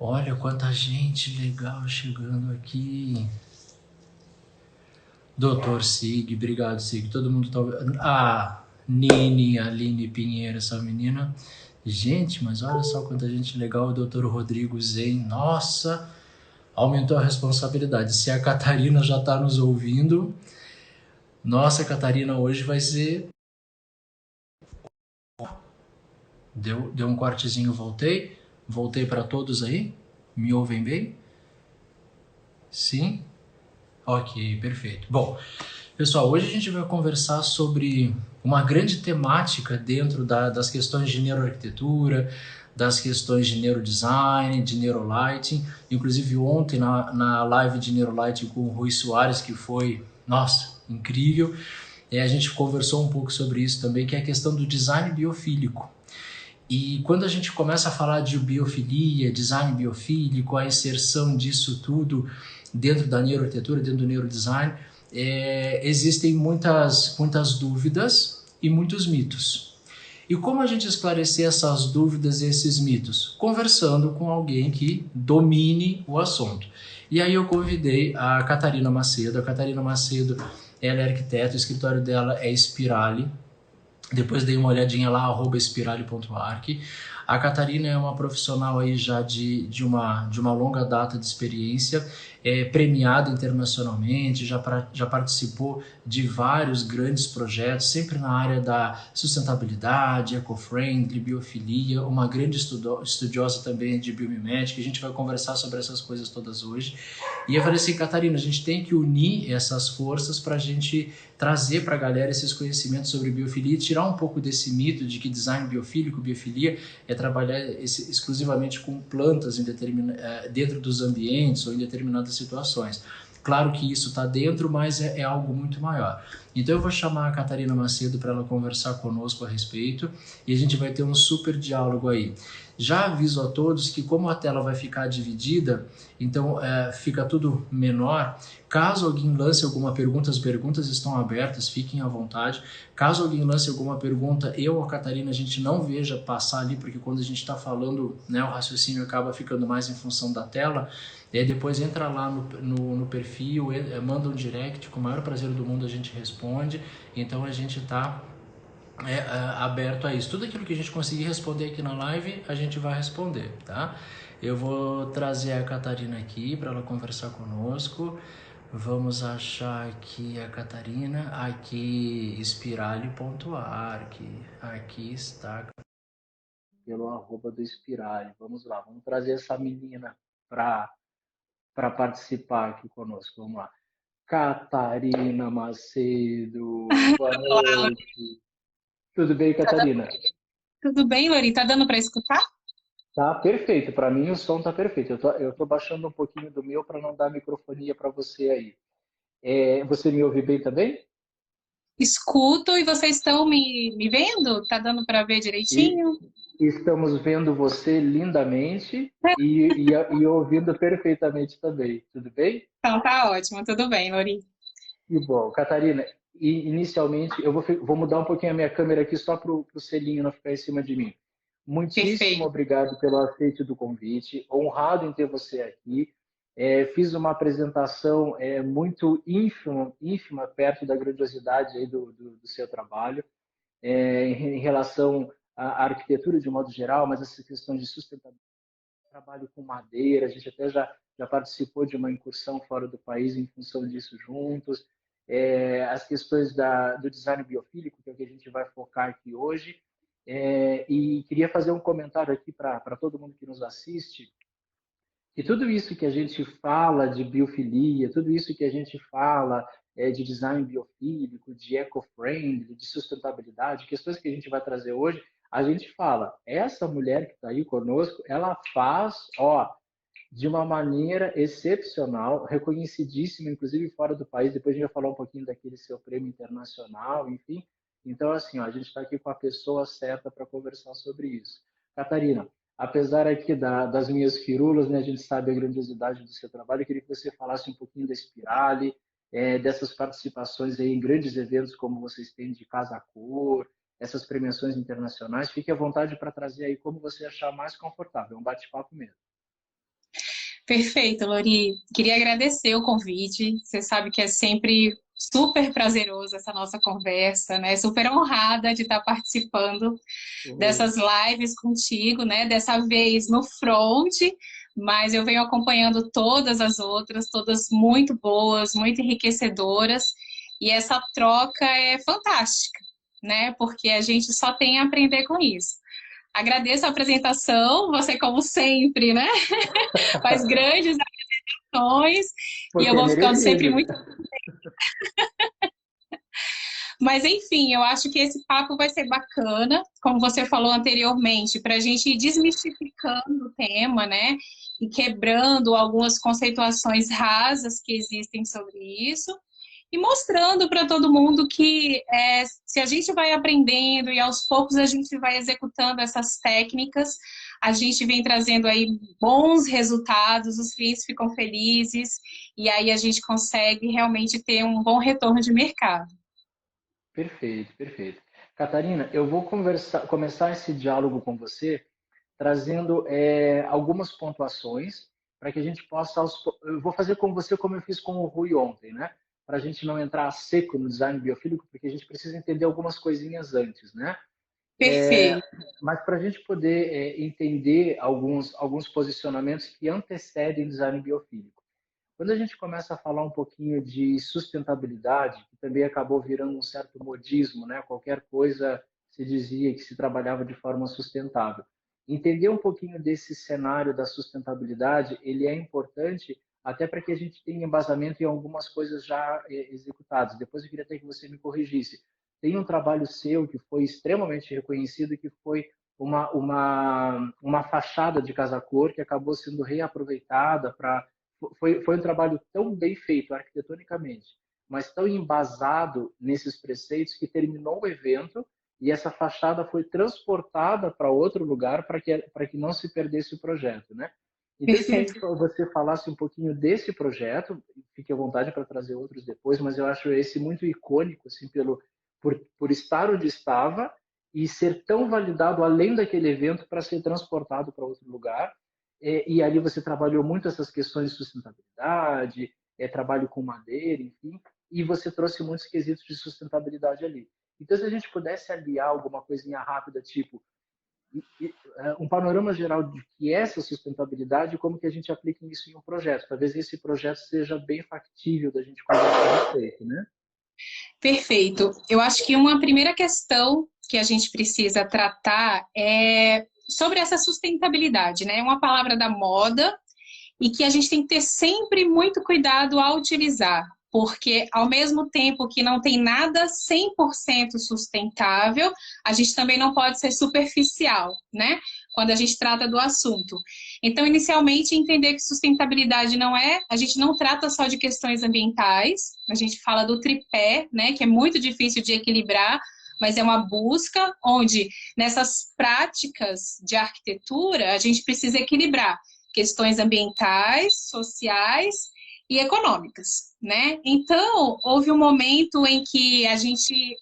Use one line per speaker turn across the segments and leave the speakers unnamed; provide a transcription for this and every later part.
Olha quanta gente legal chegando aqui. Doutor Sig, obrigado Sig. Todo mundo tá ouvindo. Ah, Nini, Aline Pinheiro, essa menina. Gente, mas olha só quanta gente legal. O doutor Rodrigo Zen. Nossa, aumentou a responsabilidade. Se a Catarina já está nos ouvindo, nossa, Catarina, hoje vai ser. Deu um cortezinho, voltei. Voltei para todos aí. Me ouvem bem? Sim? Ok, perfeito. Bom, pessoal, hoje a gente vai conversar sobre uma grande temática dentro das questões de neuroarquitetura, das questões de neurodesign, de neurolighting. Inclusive ontem na live de neurolighting com o Rui Soares, que foi, nossa, incrível, a gente conversou um pouco sobre isso também, que é a questão do design biofílico. E quando a gente começa a falar de biofilia, design biofílico, a inserção disso tudo dentro da neuroarquitetura, dentro do neurodesign, existem muitas dúvidas e muitos mitos. E como a gente esclarecer essas dúvidas e esses mitos? Conversando com alguém que domine o assunto. E aí eu convidei a Catarina Macedo. A Catarina Macedo, ela é arquiteta, o escritório dela é Spirale. Depois dei uma olhadinha lá, @spirale.arc. A Catarina é uma profissional aí já de uma longa data de experiência, premiada internacionalmente, já participou de vários grandes projetos, sempre na área da sustentabilidade, eco-friendly, biofilia, uma grande estudiosa também de biomimética. A gente vai conversar sobre essas coisas todas hoje. E eu falei assim, Catarina, a gente tem que unir essas forças para a gente trazer para a galera esses conhecimentos sobre biofilia e tirar um pouco desse mito de que design biofílico, biofilia, é trabalhar exclusivamente com plantas dentro dos ambientes ou em determinadas situações. Claro que isso está dentro, mas é algo muito maior. Então eu vou chamar a Catarina Macedo para ela conversar conosco a respeito e a gente vai ter um super diálogo aí. Já aviso a todos que como a tela vai ficar dividida, então fica tudo menor. Caso alguém lance alguma pergunta, as perguntas estão abertas, fiquem à vontade. Caso alguém lance alguma pergunta, eu ou a Catarina, a gente não veja passar ali, porque quando a gente está falando, né, o raciocínio acaba ficando mais em função da tela. E aí depois entra lá no perfil, manda um direct, com o maior prazer do mundo a gente responde. Então a gente está aberto a isso. Tudo aquilo que a gente conseguir responder aqui na live, a gente vai responder, tá? Eu vou trazer a Catarina aqui para ela conversar conosco. Vamos achar aqui a Catarina, aqui espirale.arc, aqui está pelo @ do Espirale. Vamos lá, vamos trazer essa menina para participar aqui conosco. Vamos lá. Catarina Macedo, boa
Olá,
noite. Tudo bem, Catarina?
tudo bem, Lori? Tá dando para escutar?
Tá perfeito, para mim o som tá perfeito. Eu tô baixando um pouquinho do meu para não dar microfonia para você aí. Você me ouve bem também?
Escuto e vocês estão me vendo? Tá dando para ver
E
direitinho?
estamos vendo você lindamente e ouvindo perfeitamente também. Tudo bem?
Então tá ótimo, tudo bem, Lori.
Que bom. Catarina, inicialmente eu vou mudar um pouquinho a minha câmera aqui só para o selinho não ficar em cima de mim. Muitíssimo
Perfeito.
obrigado pelo aceite do convite. Honrado em ter você aqui. Fiz uma apresentação muito ínfima perto da grandiosidade aí do seu trabalho, em relação à arquitetura de modo geral, mas essa questão de sustentabilidade, trabalho com madeira, a gente até já participou de uma incursão fora do país em função disso juntos. As questões do design biofílico, que é o que a gente vai focar aqui hoje. E queria fazer um comentário aqui para todo mundo que nos assiste, que tudo isso que a gente fala de biofilia, tudo isso que a gente fala de design biofílico, de eco-friendly, de sustentabilidade, questões que a gente vai trazer hoje, a gente fala, essa mulher que está aí conosco, ela faz, ó, de uma maneira excepcional, reconhecidíssima, inclusive fora do país. Depois a gente vai falar um pouquinho daquele seu prêmio internacional, enfim. Então, assim, ó, a gente está aqui com a pessoa certa para conversar sobre isso. Catarina, apesar aqui das minhas firulas, né, a gente sabe a grandiosidade do seu trabalho, eu queria que você falasse um pouquinho da Spirale, dessas participações aí em grandes eventos como vocês têm de Casa Cor, essas premiações internacionais. Fique à vontade para trazer aí como você achar mais confortável, é um bate-papo mesmo.
Perfeito, Lori. Queria agradecer o convite. Você sabe que é sempre super prazeroso essa nossa conversa, né? Super honrada de estar participando
Oh,
dessas lives contigo, né? Dessa vez no front, mas eu venho acompanhando todas as outras, todas muito boas, muito enriquecedoras, e essa troca é fantástica, né? Porque a gente só tem a aprender com isso. Agradeço a apresentação, você como sempre, né? Faz grandes ações e eu
porque é
vou ficando sempre
merecido.
muito. Mas enfim, eu acho que esse papo vai ser bacana, como você falou anteriormente, para a gente ir desmistificando o tema, né? E quebrando algumas conceituações rasas que existem sobre isso. E mostrando para todo mundo que se a gente vai aprendendo e aos poucos a gente vai executando essas técnicas, a gente vem trazendo aí bons resultados, os clientes ficam felizes e aí a gente consegue realmente ter um bom retorno de mercado.
Perfeito, perfeito. Catarina, eu vou começar esse diálogo com você trazendo algumas pontuações para que a gente possa. Eu vou fazer com você como eu fiz com o Rui ontem, né? Para a gente não entrar a seco no design biofílico, porque a gente precisa entender algumas coisinhas antes, né?
Perfeito.
Mas para a gente poder entender alguns posicionamentos que antecedem design biofílico. Quando a gente começa a falar um pouquinho de sustentabilidade, que também acabou virando um certo modismo, né? Qualquer coisa se dizia que se trabalhava de forma sustentável. Entender um pouquinho desse cenário da sustentabilidade, ele é importante até para que a gente tenha embasamento em algumas coisas já executadas. Depois eu queria até que você me corrigisse. Tem um trabalho seu que foi extremamente reconhecido, que foi uma fachada de casa cor que acabou sendo reaproveitada para foi um trabalho tão bem feito arquitetonicamente, mas tão embasado nesses preceitos que terminou o evento e essa fachada foi transportada para outro lugar para que não se perdesse o projeto, né? Então, eu queria
Perfeito.
que você falasse um pouquinho desse projeto, fique à vontade para trazer outros depois, mas eu acho esse muito icônico, assim, por estar onde estava e ser tão validado além daquele evento para ser transportado para outro lugar e ali você trabalhou muito essas questões de sustentabilidade, trabalho com madeira, enfim, e você trouxe muitos quesitos de sustentabilidade ali. Então, se a gente pudesse aliar alguma coisinha rápida, tipo um panorama geral de que é essa sustentabilidade e como que a gente aplica isso em um projeto. Talvez esse projeto seja bem factível da gente conversar a respeito, né?
Perfeito. Eu acho que uma primeira questão que a gente precisa tratar é sobre essa sustentabilidade, né? É uma palavra da moda e que a gente tem que ter sempre muito cuidado ao utilizar, porque ao mesmo tempo que não tem nada 100% sustentável, a gente também não pode ser superficial, né? Quando a gente trata do assunto. Então, inicialmente, entender que sustentabilidade não é, a gente não trata só de questões ambientais, a gente fala do tripé, né, que é muito difícil de equilibrar, mas é uma busca onde nessas práticas de arquitetura a gente precisa equilibrar questões ambientais, sociais e econômicas, né? Então, houve um momento em que a gente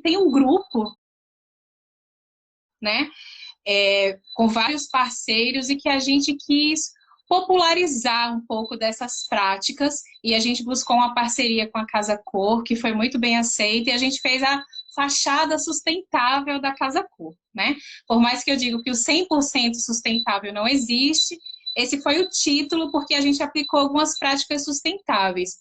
tem um grupo, né, com vários parceiros e que a gente quis popularizar um pouco dessas práticas e a gente buscou uma parceria com a Casa Cor, que foi muito bem aceita, e a gente fez a fachada sustentável da Casa Cor, né? Por mais que eu diga que o 100% sustentável não existe, esse foi o título porque a gente aplicou algumas práticas sustentáveis.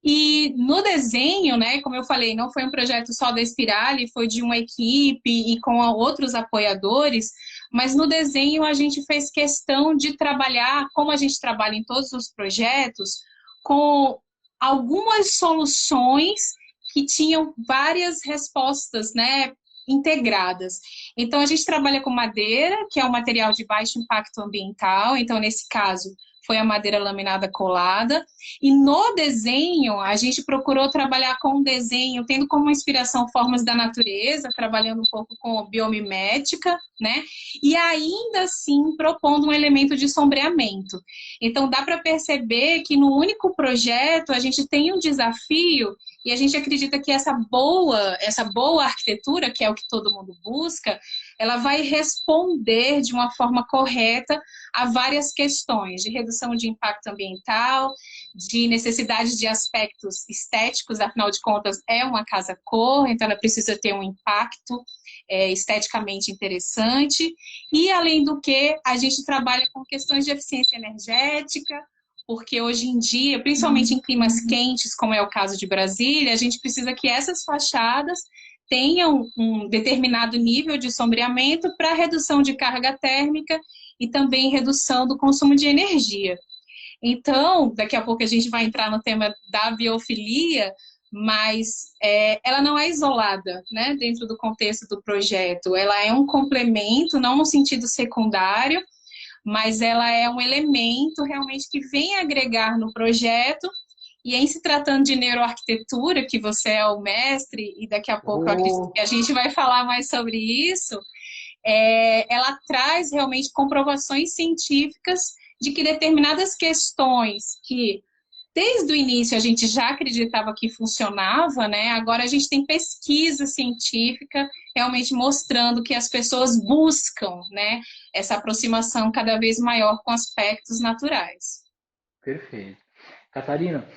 E no desenho, né, como eu falei, não foi um projeto só da Spirale, foi de uma equipe e com outros apoiadores, mas no desenho a gente fez questão de trabalhar, como a gente trabalha em todos os projetos, com algumas soluções que tinham várias respostas, né, integradas. Então a gente trabalha com madeira, que é um material de baixo impacto ambiental, então nesse caso foi a madeira laminada colada. E no desenho, a gente procurou trabalhar com um desenho, tendo como inspiração formas da natureza, trabalhando um pouco com biomimética, né? E ainda assim propondo um elemento de sombreamento. Então dá para perceber que no único projeto a gente tem um desafio e a gente acredita que essa boa arquitetura, que é o que todo mundo busca, ela vai responder de uma forma correta a várias questões de redução de impacto ambiental, de necessidade de aspectos estéticos, afinal de contas é uma casa-cor, então ela precisa ter um impacto esteticamente interessante, e além do que a gente trabalha com questões de eficiência energética, porque hoje em dia, principalmente em climas quentes, como é o caso de Brasília, a gente precisa que essas fachadas tenham um determinado nível de sombreamento para redução de carga térmica e também redução do consumo de energia. Então, daqui a pouco a gente vai entrar no tema da biofilia, mas ela não é isolada, né, dentro do contexto do projeto. Ela é um complemento, não no sentido secundário, mas ela é um elemento realmente que vem agregar no projeto. E em se tratando de neuroarquitetura, que você é o mestre, e daqui a pouco a gente vai falar mais sobre isso, ela traz realmente comprovações científicas de que determinadas questões que desde o início a gente já acreditava que funcionava, né? Agora a gente tem pesquisa científica realmente mostrando que as pessoas buscam, né, essa aproximação cada vez maior com aspectos naturais.
Perfeito. Catarina,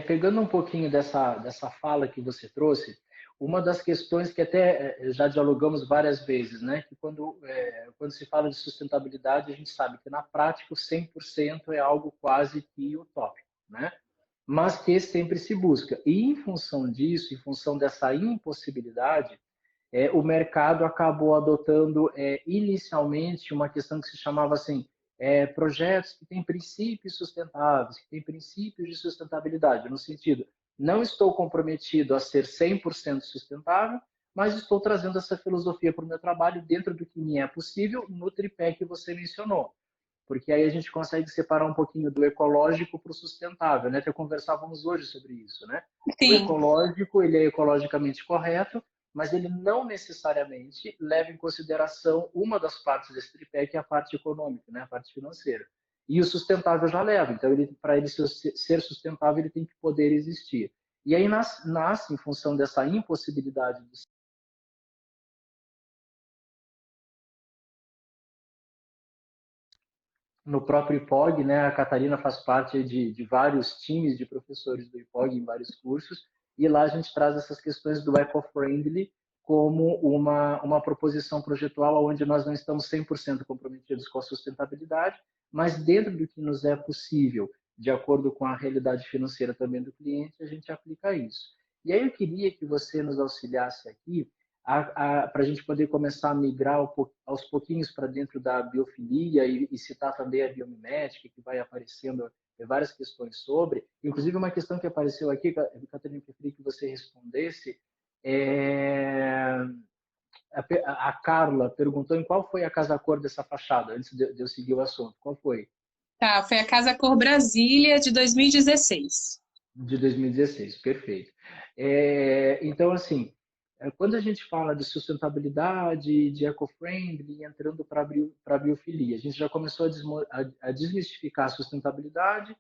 pegando um pouquinho dessa fala que você trouxe, uma das questões que até já dialogamos várias vezes, né, que quando se fala de sustentabilidade, a gente sabe que na prática o 100% é algo quase que utópico, né? Mas que sempre se busca. E em função disso, em função dessa impossibilidade, o mercado acabou adotando inicialmente uma questão que se chamava assim, projetos que têm princípios sustentáveis, que têm princípios de sustentabilidade, no sentido, não estou comprometido a ser 100% sustentável, mas estou trazendo essa filosofia para o meu trabalho dentro do que me é possível no tripé que você mencionou. Porque aí a gente consegue separar um pouquinho do ecológico para o sustentável, né? Até conversávamos hoje sobre isso, né?
Sim.
O ecológico, ele é ecologicamente correto, mas ele não necessariamente leva em consideração uma das partes desse tripé, que é a parte econômica, né? A parte financeira. E o sustentável já leva. Então, para ele ser sustentável, ele tem que poder existir. E aí nasce em função dessa impossibilidade de no próprio IPOG, né? A Catarina faz parte de vários times de professores do IPOG em vários cursos, e lá a gente traz essas questões do eco-friendly como uma proposição projetual onde nós não estamos 100% comprometidos com a sustentabilidade, mas dentro do que nos é possível, de acordo com a realidade financeira também do cliente, a gente aplica isso. E aí eu queria que você nos auxiliasse aqui para a gente poder começar a migrar aos pouquinhos para dentro da biofilia e citar também a biomimética, que vai aparecendo várias questões sobre. Inclusive, uma questão que apareceu aqui, Catarina, que eu queria que você respondesse, a Carla perguntou em qual foi a casa-cor dessa fachada, antes de eu seguir o assunto. Qual foi?
Tá, foi a Casa Cor Brasília de 2016.
De 2016, perfeito. Então, assim, quando a gente fala de sustentabilidade, de eco-friendly, entrando para a biofilia, a gente já começou a desmistificar a sustentabilidade,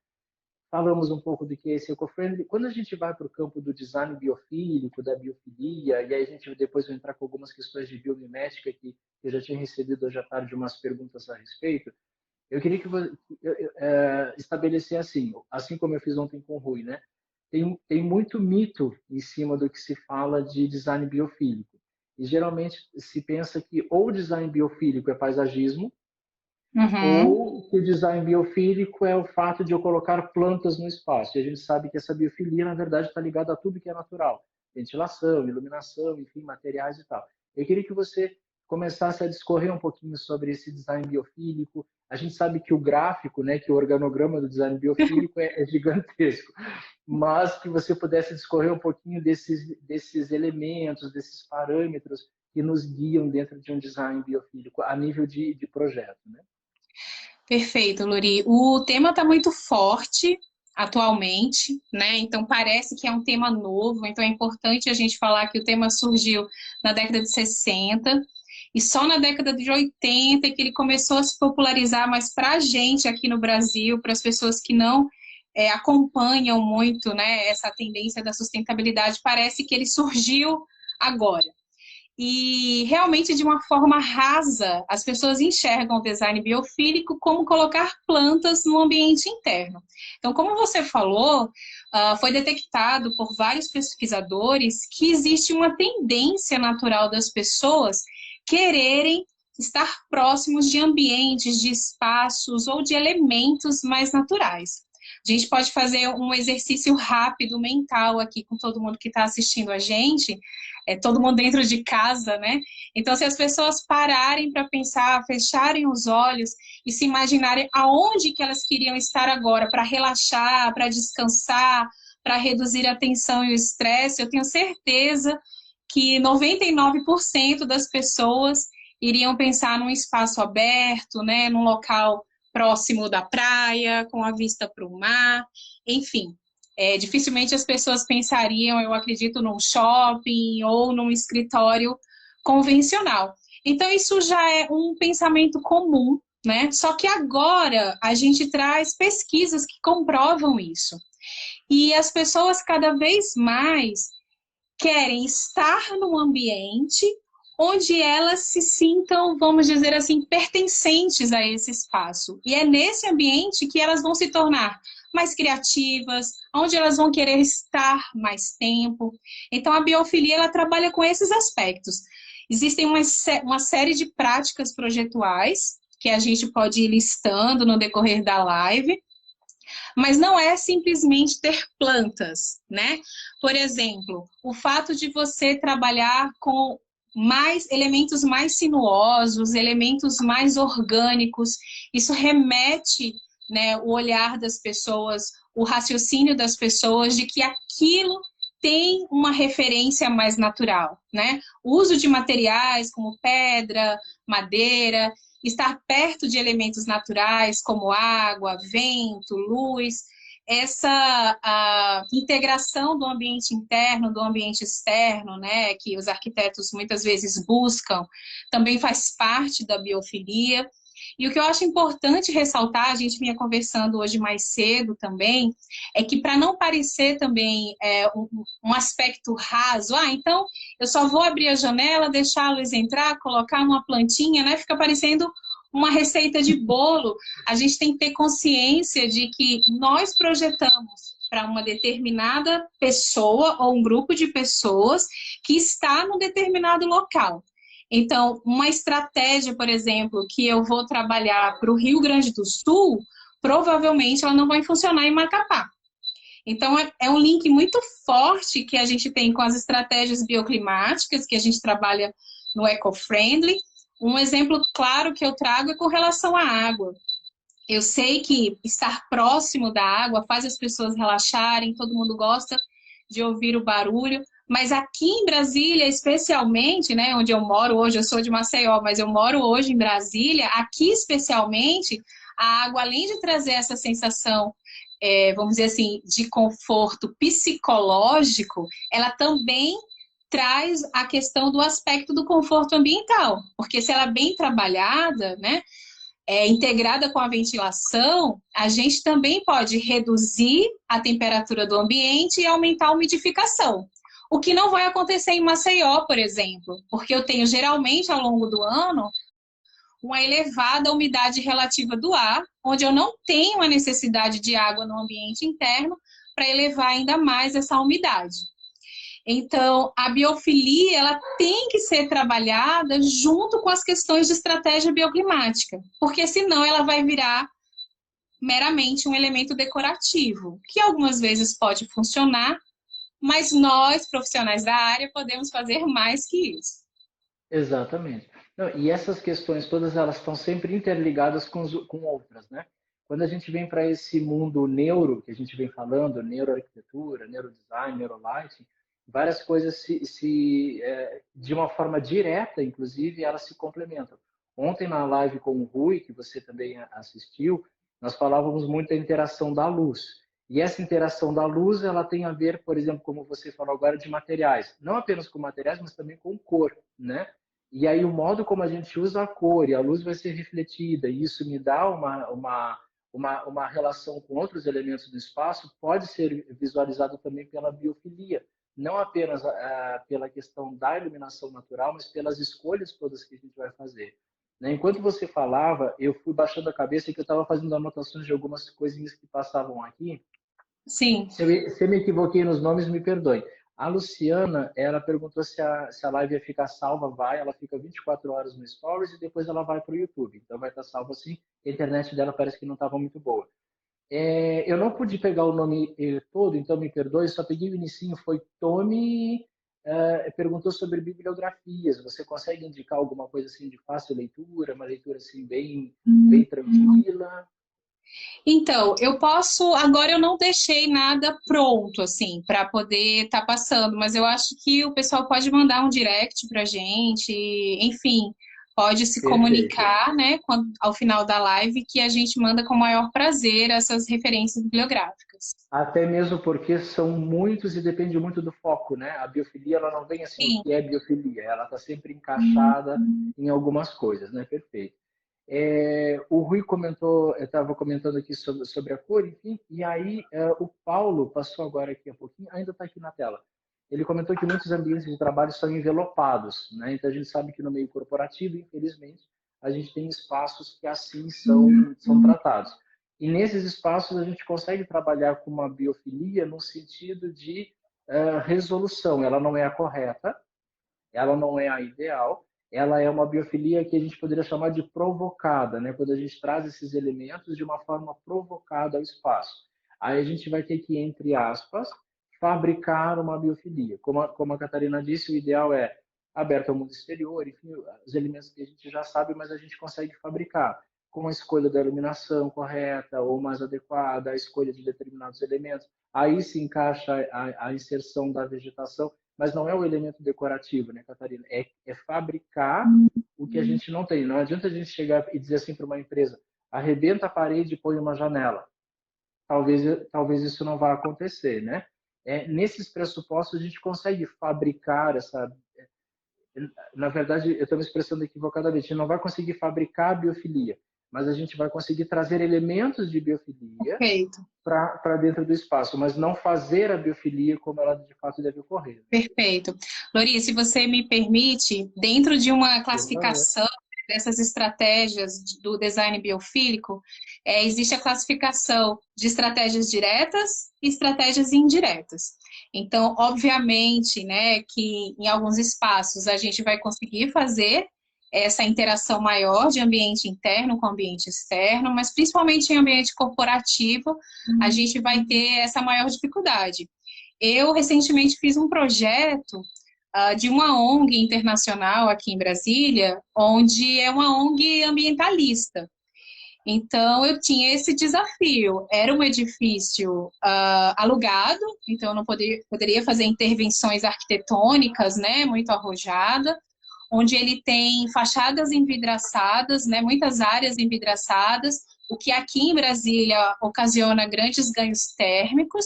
falamos um pouco do que é esse eco-friendly. Quando a gente vai para o campo do design biofílico, da biofilia, e aí a gente depois vai entrar com algumas questões de biomimética, que eu já tinha recebido hoje à tarde umas perguntas a respeito, eu queria que você estabelecer assim como eu fiz ontem com o Rui, né? Tem muito mito em cima do que se fala de design biofílico. E geralmente se pensa que ou o design biofílico é paisagismo, ou que o design biofílico é o fato de eu colocar plantas no espaço. E a gente sabe que essa biofilia, na verdade, está ligada a tudo que é natural. Ventilação, iluminação, enfim, materiais e tal. Eu queria que você começasse a discorrer um pouquinho sobre esse design biofílico. A gente sabe que o gráfico, né, que o organograma do design biofílico é gigantesco, mas que você pudesse discorrer um pouquinho desses elementos, desses parâmetros que nos guiam dentro de um design biofílico a nível de projeto, né?
Perfeito, Luri. O tema está muito forte atualmente, né? Então parece que é um tema novo, então é importante a gente falar que o tema surgiu na década de 60 e só na década de 80 que ele começou a se popularizar, mas para a gente aqui no Brasil, para as pessoas que não acompanham muito, né, essa tendência da sustentabilidade, parece que ele surgiu agora. e realmente de uma forma rasa, as pessoas enxergam o design biofílico como colocar plantas no ambiente interno. Então, como você falou, foi detectado por vários pesquisadores que existe uma tendência natural das pessoas quererem estar próximos de ambientes, de espaços ou de elementos mais naturais. A gente pode fazer um exercício rápido mental aqui com todo mundo que está assistindo a gente, todo mundo dentro de casa, né? Então, se as pessoas pararem para pensar, fecharem os olhos e se imaginarem aonde que elas queriam estar agora para relaxar, para descansar, para reduzir a tensão e o estresse, eu tenho certeza que 99% das pessoas iriam pensar num espaço aberto, né, num local próximo da praia, com a vista para o mar, enfim. Dificilmente as pessoas pensariam, eu acredito, num shopping ou num escritório convencional. Então, isso já é um pensamento comum, né? Só que agora a gente traz pesquisas que comprovam isso. E as pessoas cada vez mais querem estar num ambiente onde elas se sintam, vamos dizer assim, pertencentes a esse espaço. E é nesse ambiente que elas vão se tornar mais criativas, onde elas vão querer estar mais tempo. Então, a biofilia, ela trabalha com esses aspectos. Existem uma série de práticas projetuais que a gente pode ir listando no decorrer da live, mas não é simplesmente ter plantas, né? Por exemplo, o fato de você trabalhar com elementos mais sinuosos, elementos mais orgânicos, isso remete, né, o olhar das pessoas, o raciocínio das pessoas de que aquilo tem uma referência mais natural, né? O uso de materiais como pedra, madeira, estar perto de elementos naturais como água, vento, luz, essa a integração do ambiente interno, do ambiente externo, né, que os arquitetos muitas vezes buscam, também faz parte da biofilia. E o que eu acho importante ressaltar, a gente vinha conversando hoje mais cedo também, é que para não parecer também um aspecto raso, então eu só vou abrir a janela, deixar a luz entrar, colocar uma plantinha, né? Fica parecendo uma receita de bolo. A gente tem que ter consciência de que nós projetamos para uma determinada pessoa ou um grupo de pessoas que está num determinado local. Então, uma estratégia, por exemplo, que eu vou trabalhar para o Rio Grande do Sul, provavelmente ela não vai funcionar em Macapá. Então, é um link muito forte que a gente tem com as estratégias bioclimáticas, que a gente trabalha no Eco-Friendly. Um exemplo claro que eu trago é com relação à água. Eu sei que estar próximo da água faz as pessoas relaxarem, todo mundo gosta de ouvir o barulho, mas aqui em Brasília, especialmente, né, onde eu moro hoje, eu sou de Maceió, mas eu moro hoje em Brasília, aqui especialmente, a água, além de trazer essa sensação, vamos dizer assim, de conforto psicológico, ela também traz a questão do aspecto do conforto ambiental, porque se ela é bem trabalhada, né, integrada com a ventilação, a gente também pode reduzir a temperatura do ambiente e aumentar a umidificação. O que não vai acontecer em Maceió, por exemplo, porque eu tenho geralmente ao longo do ano uma elevada umidade relativa do ar, onde eu não tenho a necessidade de água no ambiente interno para elevar ainda mais essa umidade. Então, a biofilia ela tem que ser trabalhada junto com as questões de estratégia bioclimática, porque senão ela vai virar meramente um elemento decorativo, que algumas vezes pode funcionar, mas nós, profissionais da área, podemos fazer mais que isso.
Exatamente. Não, e essas questões todas elas estão sempre interligadas com outras, né? Quando a gente vem para esse mundo neuro, que a gente vem falando, neuroarquitetura, neurodesign, neurolighting, várias coisas de uma forma direta, inclusive, elas se complementam. Ontem na live com o Rui, que você também assistiu, nós falávamos muito da interação da luz. E essa interação da luz, ela tem a ver, por exemplo, como você falou agora, de materiais. Não apenas com materiais, mas também com cor, né? E aí o modo como a gente usa a cor e a luz vai ser refletida, e isso me dá uma relação com outros elementos do espaço, pode ser visualizado também pela biofilia, não apenas pela questão da iluminação natural, mas pelas escolhas todas que a gente vai fazer. Né? Enquanto você falava, eu fui baixando a cabeça que eu estava fazendo anotações de algumas coisinhas que passavam aqui.
Sim.
Se eu me equivoquei nos nomes, me perdoe. A Luciana, ela perguntou se a live ia ficar salva. Vai, ela fica 24 horas no Stories e depois ela vai para o YouTube. Então vai estar salva assim. A internet dela parece que não estava muito boa. Eu não pude pegar o nome todo, então me perdoe, só peguei o inicinho, foi Tommy, perguntou sobre bibliografias. Você consegue indicar alguma coisa assim de fácil leitura, uma leitura assim bem tranquila?
Então, eu posso. Agora eu não deixei nada pronto, assim, para poder estar passando, mas eu acho que o pessoal pode mandar um direct para gente, enfim, pode se
Perfeito.
comunicar, né, ao final da live, que a gente manda com o maior prazer essas referências bibliográficas.
Até mesmo porque são muitos e depende muito do foco, né? A biofilia, ela não vem assim, o
Sim.
que é biofilia? Ela está sempre encaixada em algumas coisas, né? Perfeito. O Rui comentou, eu estava comentando aqui sobre a cor, enfim, e aí o Paulo passou agora aqui um pouquinho, ainda está aqui na tela. Ele comentou que muitos ambientes de trabalho são envelopados, né? Então a gente sabe que no meio corporativo, infelizmente, a gente tem espaços que assim são tratados. E nesses espaços a gente consegue trabalhar com uma biofilia no sentido de resolução. Ela não é a correta, ela não é a ideal, ela é uma biofilia que a gente poderia chamar de provocada, né? Quando a gente traz esses elementos de uma forma provocada ao espaço. Aí a gente vai ter que, entre aspas, fabricar uma biofilia. Como a Catarina disse, o ideal é aberto ao mundo exterior, enfim, os elementos que a gente já sabe, mas a gente consegue fabricar com a escolha da iluminação correta ou mais adequada, a escolha de determinados elementos. Aí se encaixa a inserção da vegetação, mas não é o elemento decorativo, né, Catarina? É fabricar o que a gente não tem. Não adianta a gente chegar e dizer assim para uma empresa: arrebenta a parede e põe uma janela. Talvez isso não vá acontecer, né? Nesses pressupostos a gente consegue fabricar essa. Na verdade, eu estou me expressando equivocadamente. A gente não vai conseguir fabricar a biofilia, mas a gente vai conseguir trazer elementos de biofilia para dentro do espaço, mas não fazer a biofilia como ela de fato deve ocorrer.
Perfeito. Lori, se você me permite, dentro de uma classificação dessas estratégias do design biofílico, existe a classificação de estratégias diretas e estratégias indiretas. Então, obviamente, né, que em alguns espaços a gente vai conseguir fazer essa interação maior de ambiente interno com ambiente externo, mas principalmente em ambiente corporativo, a gente vai ter essa maior dificuldade. Eu recentemente fiz um projeto de uma ONG internacional aqui em Brasília, onde é uma ONG ambientalista. Então, eu tinha esse desafio. Era um edifício alugado, então eu não poderia fazer intervenções arquitetônicas, né, muito arrojada, onde ele tem fachadas envidraçadas, né, muitas áreas envidraçadas, o que aqui em Brasília ocasiona grandes ganhos térmicos,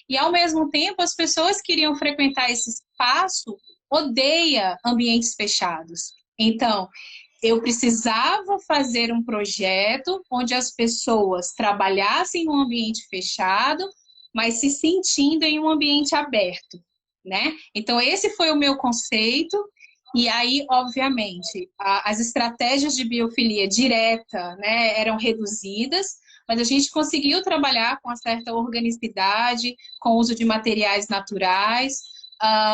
e ao mesmo tempo as pessoas que iriam frequentar esse espaço odeiam ambientes fechados. Então, eu precisava fazer um projeto onde as pessoas trabalhassem em um ambiente fechado, mas se sentindo em um ambiente aberto, né? Então, esse foi o meu conceito. E aí, obviamente, as estratégias de biofilia direta, né, eram reduzidas, mas a gente conseguiu trabalhar com uma certa organicidade, com o uso de materiais naturais,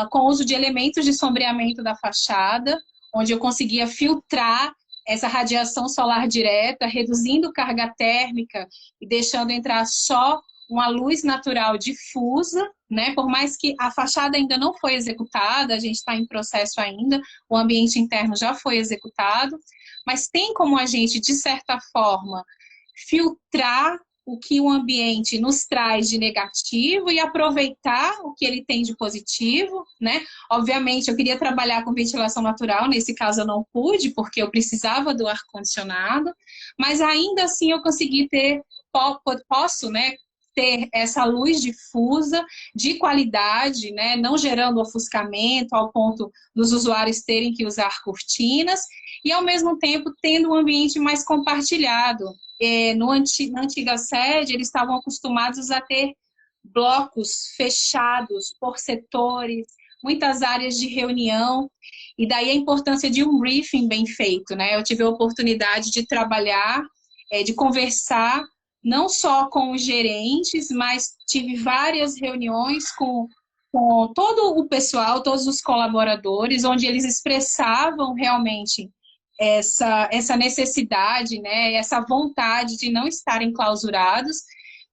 com o uso de elementos de sombreamento da fachada, onde eu conseguia filtrar essa radiação solar direta, reduzindo carga térmica e deixando entrar só uma luz natural difusa, né? Por mais que a fachada ainda não foi executada, a gente está em processo ainda, o ambiente interno já foi executado, mas tem como a gente, de certa forma, filtrar o que o ambiente nos traz de negativo e aproveitar o que ele tem de positivo, né? Obviamente, eu queria trabalhar com ventilação natural, nesse caso eu não pude, porque eu precisava do ar-condicionado, mas ainda assim eu consegui posso, né, ter essa luz difusa, de qualidade, né, não gerando ofuscamento ao ponto dos usuários terem que usar cortinas, e ao mesmo tempo tendo um ambiente mais compartilhado. Na antiga sede, eles estavam acostumados a ter blocos fechados por setores, muitas áreas de reunião, e daí a importância de um briefing bem feito, né? Eu tive a oportunidade de trabalhar, de conversar, não só com os gerentes, mas tive várias reuniões com todo o pessoal, todos os colaboradores, onde eles expressavam realmente essa necessidade, né, essa vontade de não estarem clausurados.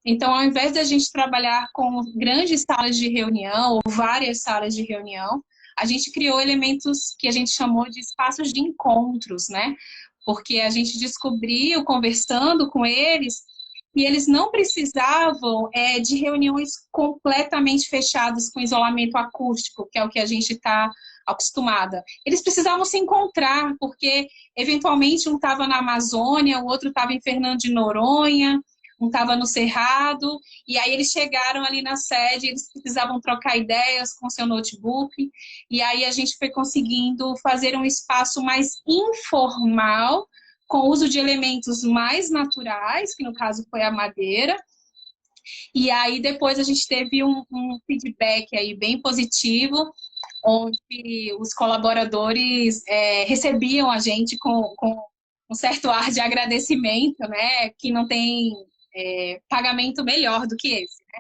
Então, ao invés da gente trabalhar com grandes salas de reunião ou várias salas de reunião, a gente criou elementos que a gente chamou de espaços de encontros, né? Porque a gente descobriu, conversando com eles, e eles não precisavam de reuniões completamente fechadas com isolamento acústico, que é o que a gente está acostumada. Eles precisavam se encontrar, porque eventualmente um estava na Amazônia, o outro estava em Fernando de Noronha, um estava no Cerrado, e aí eles chegaram ali na sede, eles precisavam trocar ideias com seu notebook, e aí a gente foi conseguindo fazer um espaço mais informal, com o uso de elementos mais naturais, que no caso foi a madeira, e aí depois a gente teve um feedback aí bem positivo, onde os colaboradores recebiam a gente com um certo ar de agradecimento, né? Que não tem pagamento melhor do que esse, né?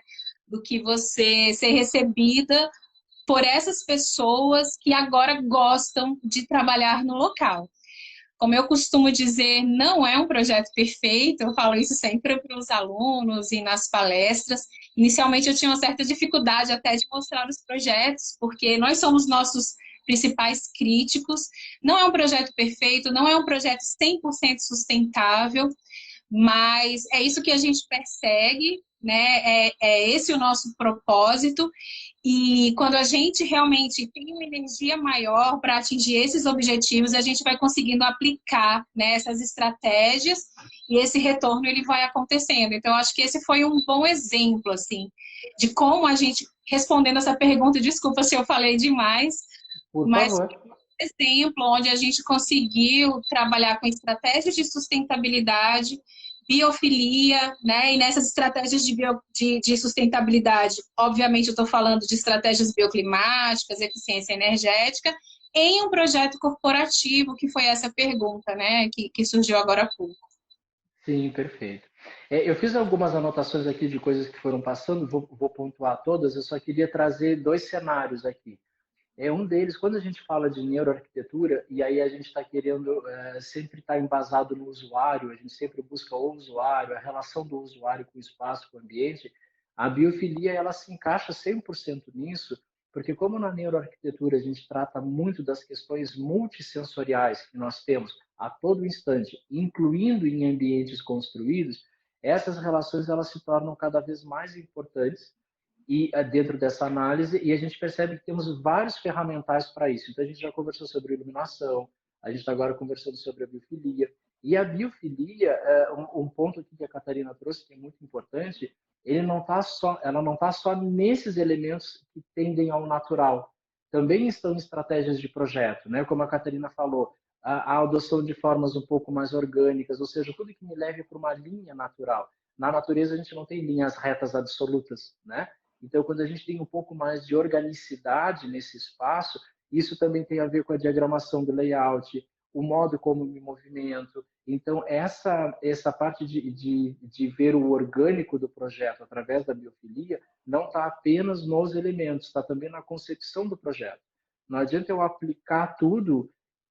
Do que você ser recebida por essas pessoas que agora gostam de trabalhar no local. Como eu costumo dizer, não é um projeto perfeito, eu falo isso sempre para os alunos e nas palestras. Inicialmente eu tinha uma certa dificuldade até de mostrar os projetos, porque nós somos nossos principais críticos. Não é um projeto perfeito, não é um projeto 100% sustentável, mas é isso que a gente persegue, né? É esse o nosso propósito. E quando a gente realmente tem uma energia maior para atingir esses objetivos, a gente vai conseguindo aplicar, né, essas estratégias e esse retorno ele vai acontecendo. Então, acho que esse foi um bom exemplo, assim, de como a gente, respondendo essa pergunta, desculpa se eu falei demais,
Por
mas
favor.
exemplo onde a gente conseguiu trabalhar com estratégias de sustentabilidade, biofilia, né? E nessas estratégias de sustentabilidade, obviamente eu estou falando de estratégias bioclimáticas, eficiência energética, em um projeto corporativo, que foi essa pergunta, né? Que surgiu agora há pouco.
Sim, perfeito. Eu fiz algumas anotações aqui de coisas que foram passando, vou pontuar todas, eu só queria trazer dois cenários aqui. Um deles, quando a gente fala de neuroarquitetura, e aí a gente está querendo sempre estar embasado no usuário, a gente sempre busca o usuário, a relação do usuário com o espaço, com o ambiente, a biofilia ela se encaixa 100% nisso, porque como na neuroarquitetura a gente trata muito das questões multissensoriais que nós temos a todo instante, incluindo em ambientes construídos, essas relações elas se tornam cada vez mais importantes e dentro dessa análise, e a gente percebe que temos vários ferramentais para isso. Então, a gente já conversou sobre iluminação, a gente está agora conversando sobre a biofilia. E a biofilia, um ponto aqui que a Catarina trouxe, que é muito importante, ela não está só nesses elementos que tendem ao natural. Também estão em estratégias de projeto, né? Como a Catarina falou, a adoção de formas um pouco mais orgânicas, ou seja, tudo que me leve para uma linha natural. Na natureza, a gente não tem linhas retas absolutas, né? Então, quando a gente tem um pouco mais de organicidade nesse espaço, isso também tem a ver com a diagramação do layout, o modo como me movimento. Então, essa parte de ver o orgânico do projeto através da biofilia não está apenas nos elementos, está também na concepção do projeto. Não adianta eu aplicar tudo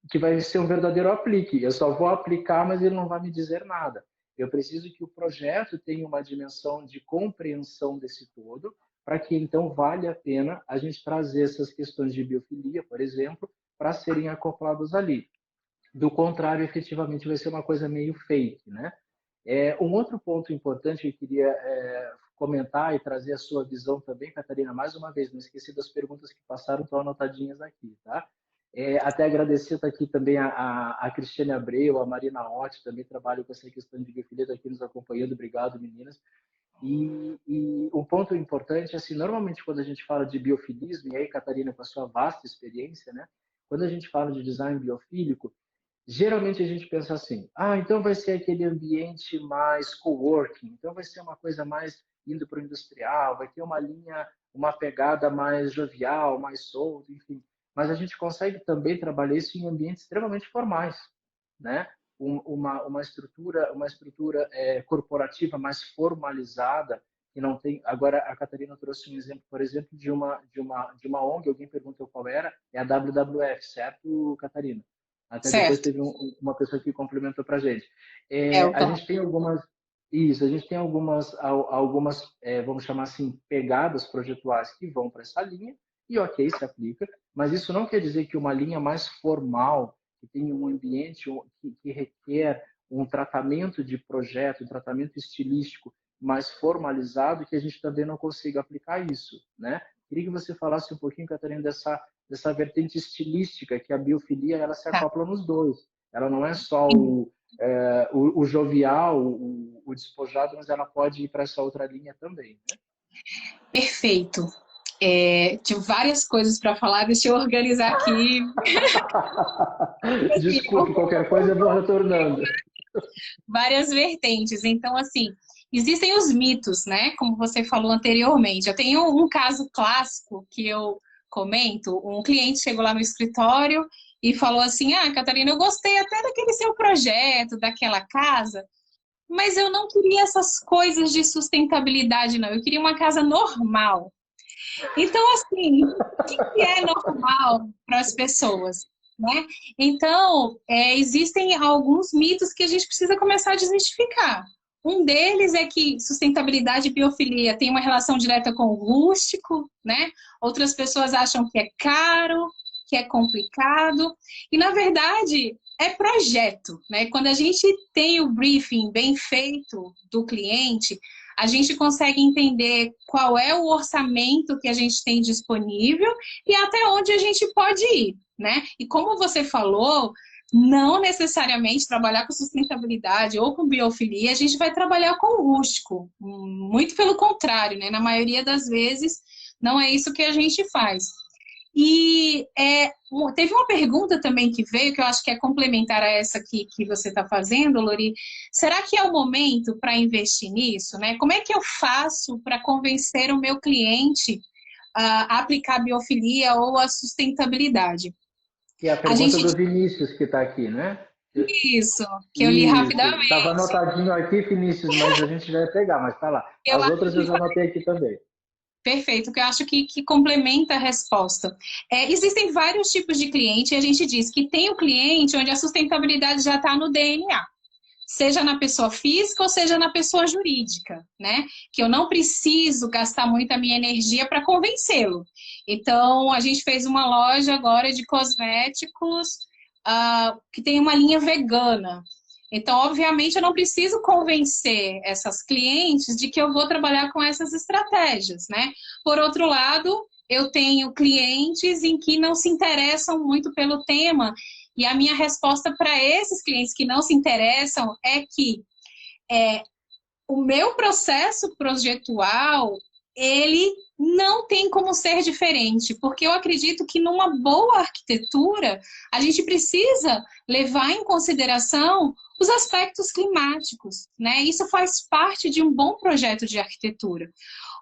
que vai ser um verdadeiro aplique. Eu só vou aplicar, mas ele não vai me dizer nada. Eu preciso que o projeto tenha uma dimensão de compreensão desse todo, para que então vale a pena a gente trazer essas questões de biofilia, por exemplo, para serem acopladas ali. Do contrário, efetivamente vai ser uma coisa meio fake, né? Um outro ponto importante que eu queria comentar e trazer a sua visão também, Catarina, mais uma vez, não esqueci das perguntas que passaram, estão anotadinhas aqui, tá? Até agradecer, tá aqui também a Cristiane Abreu, a Marina Otti, também trabalham com essa questão de biofilia, está aqui nos acompanhando, obrigado, meninas. E um ponto importante, assim, normalmente quando a gente fala de biofilismo, e aí, Catarina, com a sua vasta experiência, né? Quando a gente fala de design biofílico, Geralmente a gente pensa assim, ah, então vai ser aquele ambiente mais coworking, então vai ser uma coisa mais indo para o industrial, vai ter uma linha, uma pegada mais jovial, mais solta, enfim. Mas a gente consegue também trabalhar isso em ambientes extremamente formais, né? Uma estrutura corporativa mais formalizada, que não tem. Agora a Catarina trouxe um exemplo, por exemplo, de uma ONG. Alguém perguntou qual era, é a WWF, certo, Catarina? Até depois
Certo.
teve uma pessoa que complementou para a gente.
É o
A gente tem algumas, isso, a gente tem algumas vamos chamar assim, pegadas projetuais que vão para essa linha, e ok, se aplica, mas isso não quer dizer que uma linha mais formal, que tem um ambiente que requer um tratamento de projeto, um tratamento estilístico mais formalizado, que a gente também não consiga aplicar isso, né? Queria que você falasse um pouquinho, Catarina, dessa vertente estilística, que a biofilia ela se
Tá.
acopla nos dois. Ela não é só o jovial, o despojado, mas ela pode ir para essa outra linha também, né?
Perfeito. Tive várias coisas para falar, deixa eu organizar aqui.
Desculpe, qualquer coisa eu vou retornando.
Várias vertentes. Então, assim, existem os mitos, né? Como você falou anteriormente. Eu tenho um caso clássico que eu comento. Um cliente chegou lá no escritório e falou assim: Ah, Catarina, eu gostei até daquele seu projeto, daquela casa, mas eu não queria essas coisas de sustentabilidade, não. Eu queria uma casa normal. Então, assim, o que é normal para as pessoas? Né? Então, existem alguns mitos que a gente precisa começar a desmistificar. Um deles é que sustentabilidade e biofilia tem uma relação direta com o rústico, né? Outras pessoas acham que é caro, que é complicado, e na verdade é projeto, né? Quando a gente tem o briefing bem feito do cliente, a gente consegue entender qual é o orçamento que a gente tem disponível e até onde a gente pode ir, né? E como você falou, não necessariamente trabalhar com sustentabilidade ou com biofilia, a gente vai trabalhar com o rústico. Muito pelo contrário, né? Na maioria das vezes, não é isso que a gente faz. E teve uma pergunta também que veio, que eu acho que é complementar a essa que você está fazendo, Lori. Será que é o momento para investir nisso? Né? Como é que eu faço para convencer o meu cliente a aplicar a biofilia ou a sustentabilidade?
Que é a
A
pergunta
gente
do Vinícius que está aqui, né?
isso, que eu li
Isso, estava
rapidamente.
anotadinho aqui, Vinícius, mas a gente vai pegar, mas tá lá.
Eu
As
acho
outras eu já anotei aqui também.
perfeito, que eu acho que complementa a resposta. Existem vários tipos de cliente e a gente diz que tem o cliente onde a sustentabilidade já está no DNA. Seja na pessoa física ou seja na pessoa jurídica, né? Que eu não preciso gastar muita minha energia para convencê-lo. Então, a gente fez uma loja agora de cosméticos que tem uma linha vegana. Então, obviamente, eu não preciso convencer essas clientes de que eu vou trabalhar com essas estratégias, né? Por outro lado, eu tenho clientes em que não se interessam muito pelo tema e a minha resposta para esses clientes que não se interessam é que o meu processo projetual, ele não tem como ser diferente, porque eu acredito que numa boa arquitetura, a gente precisa levar em consideração os aspectos climáticos, né? Isso faz parte de um bom projeto de arquitetura.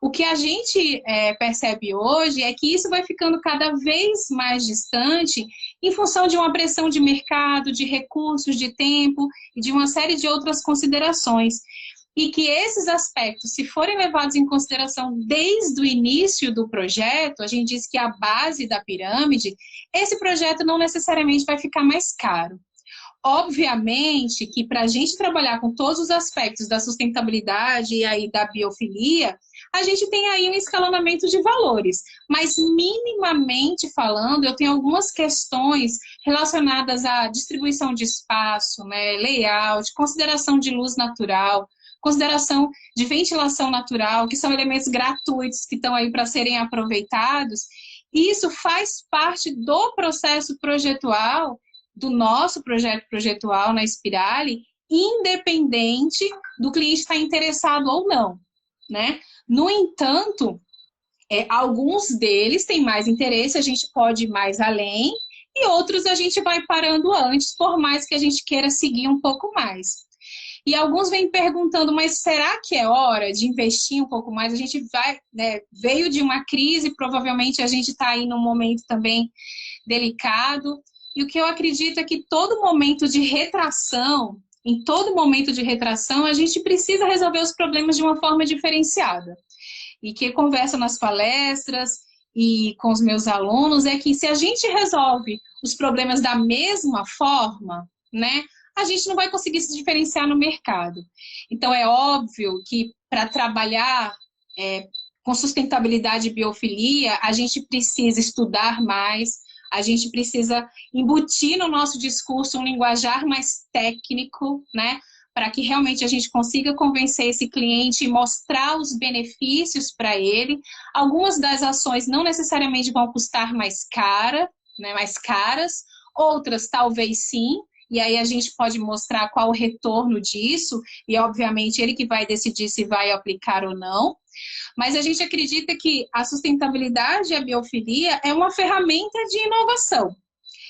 O que a gente percebe hoje é que isso vai ficando cada vez mais distante em função de uma pressão de mercado, de recursos, de tempo e de uma série de outras considerações. E que esses aspectos, se forem levados em consideração desde o início do projeto, a gente diz que a base da pirâmide, esse projeto não necessariamente vai ficar mais caro. Obviamente que para a gente trabalhar com todos os aspectos da sustentabilidade e aí da biofilia, a gente tem aí um escalonamento de valores, mas minimamente falando, eu tenho algumas questões relacionadas à distribuição de espaço, né, layout, consideração de luz natural, consideração de ventilação natural, que são elementos gratuitos que estão aí para serem aproveitados. E isso faz parte do processo projetual, do nosso projeto projetual na Spirali, independente do cliente estar interessado ou não, né? No entanto, alguns deles têm mais interesse, a gente pode ir mais além, e outros a gente vai parando antes, por mais que a gente queira seguir um pouco mais. E alguns vêm perguntando, mas será que é hora de investir um pouco mais? A gente vai, né, veio de uma crise, provavelmente a gente está aí num momento também delicado. E o que eu acredito é que todo momento de retração, em todo momento de retração, a gente precisa resolver os problemas de uma forma diferenciada. E que eu converso nas palestras e com os meus alunos é que se a gente resolve os problemas da mesma forma, né, a gente não vai conseguir se diferenciar no mercado. Então, é óbvio que para trabalhar com sustentabilidade e biofilia, a gente precisa estudar mais, a gente precisa embutir no nosso discurso um linguajar mais técnico, né? Para que realmente a gente consiga convencer esse cliente e mostrar os benefícios para ele. Algumas das ações não necessariamente vão custar mais caras, outras talvez sim, e aí a gente pode mostrar qual o retorno disso, e obviamente ele que vai decidir se vai aplicar ou não. Mas a gente acredita que a sustentabilidade e a biofilia é uma ferramenta de inovação.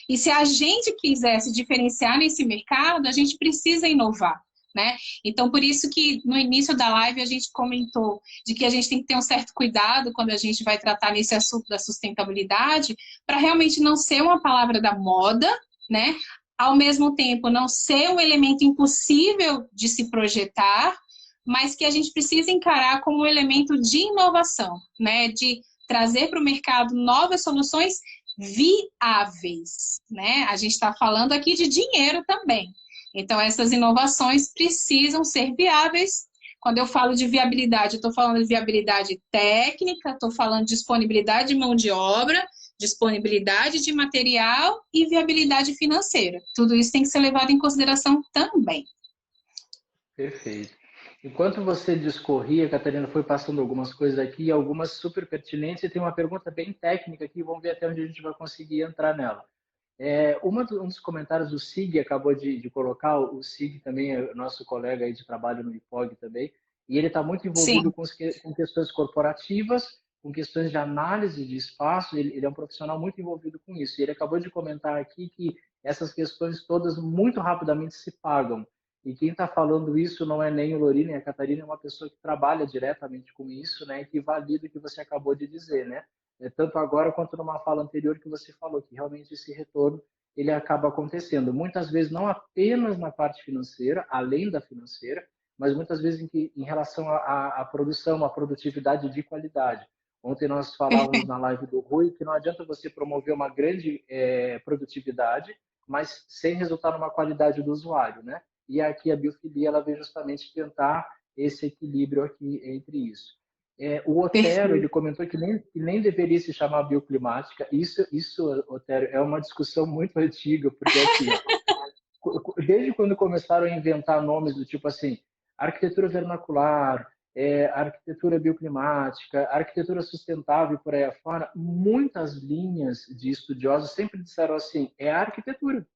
E se a gente quiser se diferenciar nesse mercado, a gente precisa inovar, né? Então, por isso que no início da live a gente comentou de que a gente tem que ter um certo cuidado quando a gente vai tratar nesse assunto da sustentabilidade, para realmente não ser uma palavra da moda, né? Ao mesmo tempo, não ser um elemento impossível de se projetar, mas que a gente precisa encarar como um elemento de inovação, né? De trazer para o mercado novas soluções viáveis, né? A gente está falando aqui de dinheiro também. Então, essas inovações precisam ser viáveis. Quando eu falo de viabilidade, eu estou falando de viabilidade técnica, estou falando de disponibilidade de mão de obra, disponibilidade de material e viabilidade financeira. Tudo isso tem que ser levado em consideração também.
Perfeito. Enquanto você discorria, Catarina foi passando algumas coisas aqui, algumas super pertinentes, e tem uma pergunta bem técnica aqui, vamos ver até onde a gente vai conseguir entrar nela. Um dos comentários o Sig acabou de colocar, o Sig também é nosso colega aí de trabalho no IPOG também, e ele está muito envolvido com questões corporativas, com questões de análise de espaço, ele é um profissional muito envolvido com isso. E ele acabou de comentar aqui que essas questões todas muito rapidamente se pagam. E quem está falando isso não é nem o Lori, nem a Catarina, é uma pessoa que trabalha diretamente com isso, né, e que valida o que você acabou de dizer, né? Tanto agora quanto numa fala anterior que você falou, que realmente esse retorno ele acaba acontecendo. Muitas vezes não apenas na parte financeira, além da financeira, mas muitas vezes em relação à produção, à produtividade de qualidade. Ontem nós falávamos na live do Rui que não adianta você promover uma grande produtividade, mas sem resultar numa qualidade do usuário, né? E aqui a biofilia ela vem justamente tentar esse equilíbrio aqui entre isso. O Otero ele comentou que nem deveria se chamar bioclimática. Isso, Otero, é uma discussão muito antiga, porque assim, desde quando começaram a inventar nomes do tipo assim, arquitetura vernacular, arquitetura bioclimática, arquitetura sustentável e por aí afora, muitas linhas de estudiosos sempre disseram assim, é a arquitetura.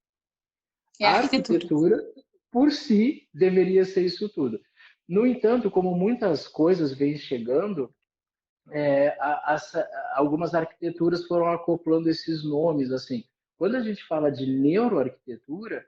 A arquitetura, por si, deveria ser isso tudo. No entanto, como muitas coisas vêm chegando, algumas arquiteturas foram acoplando esses nomes. Assim, quando a gente fala de neuroarquitetura,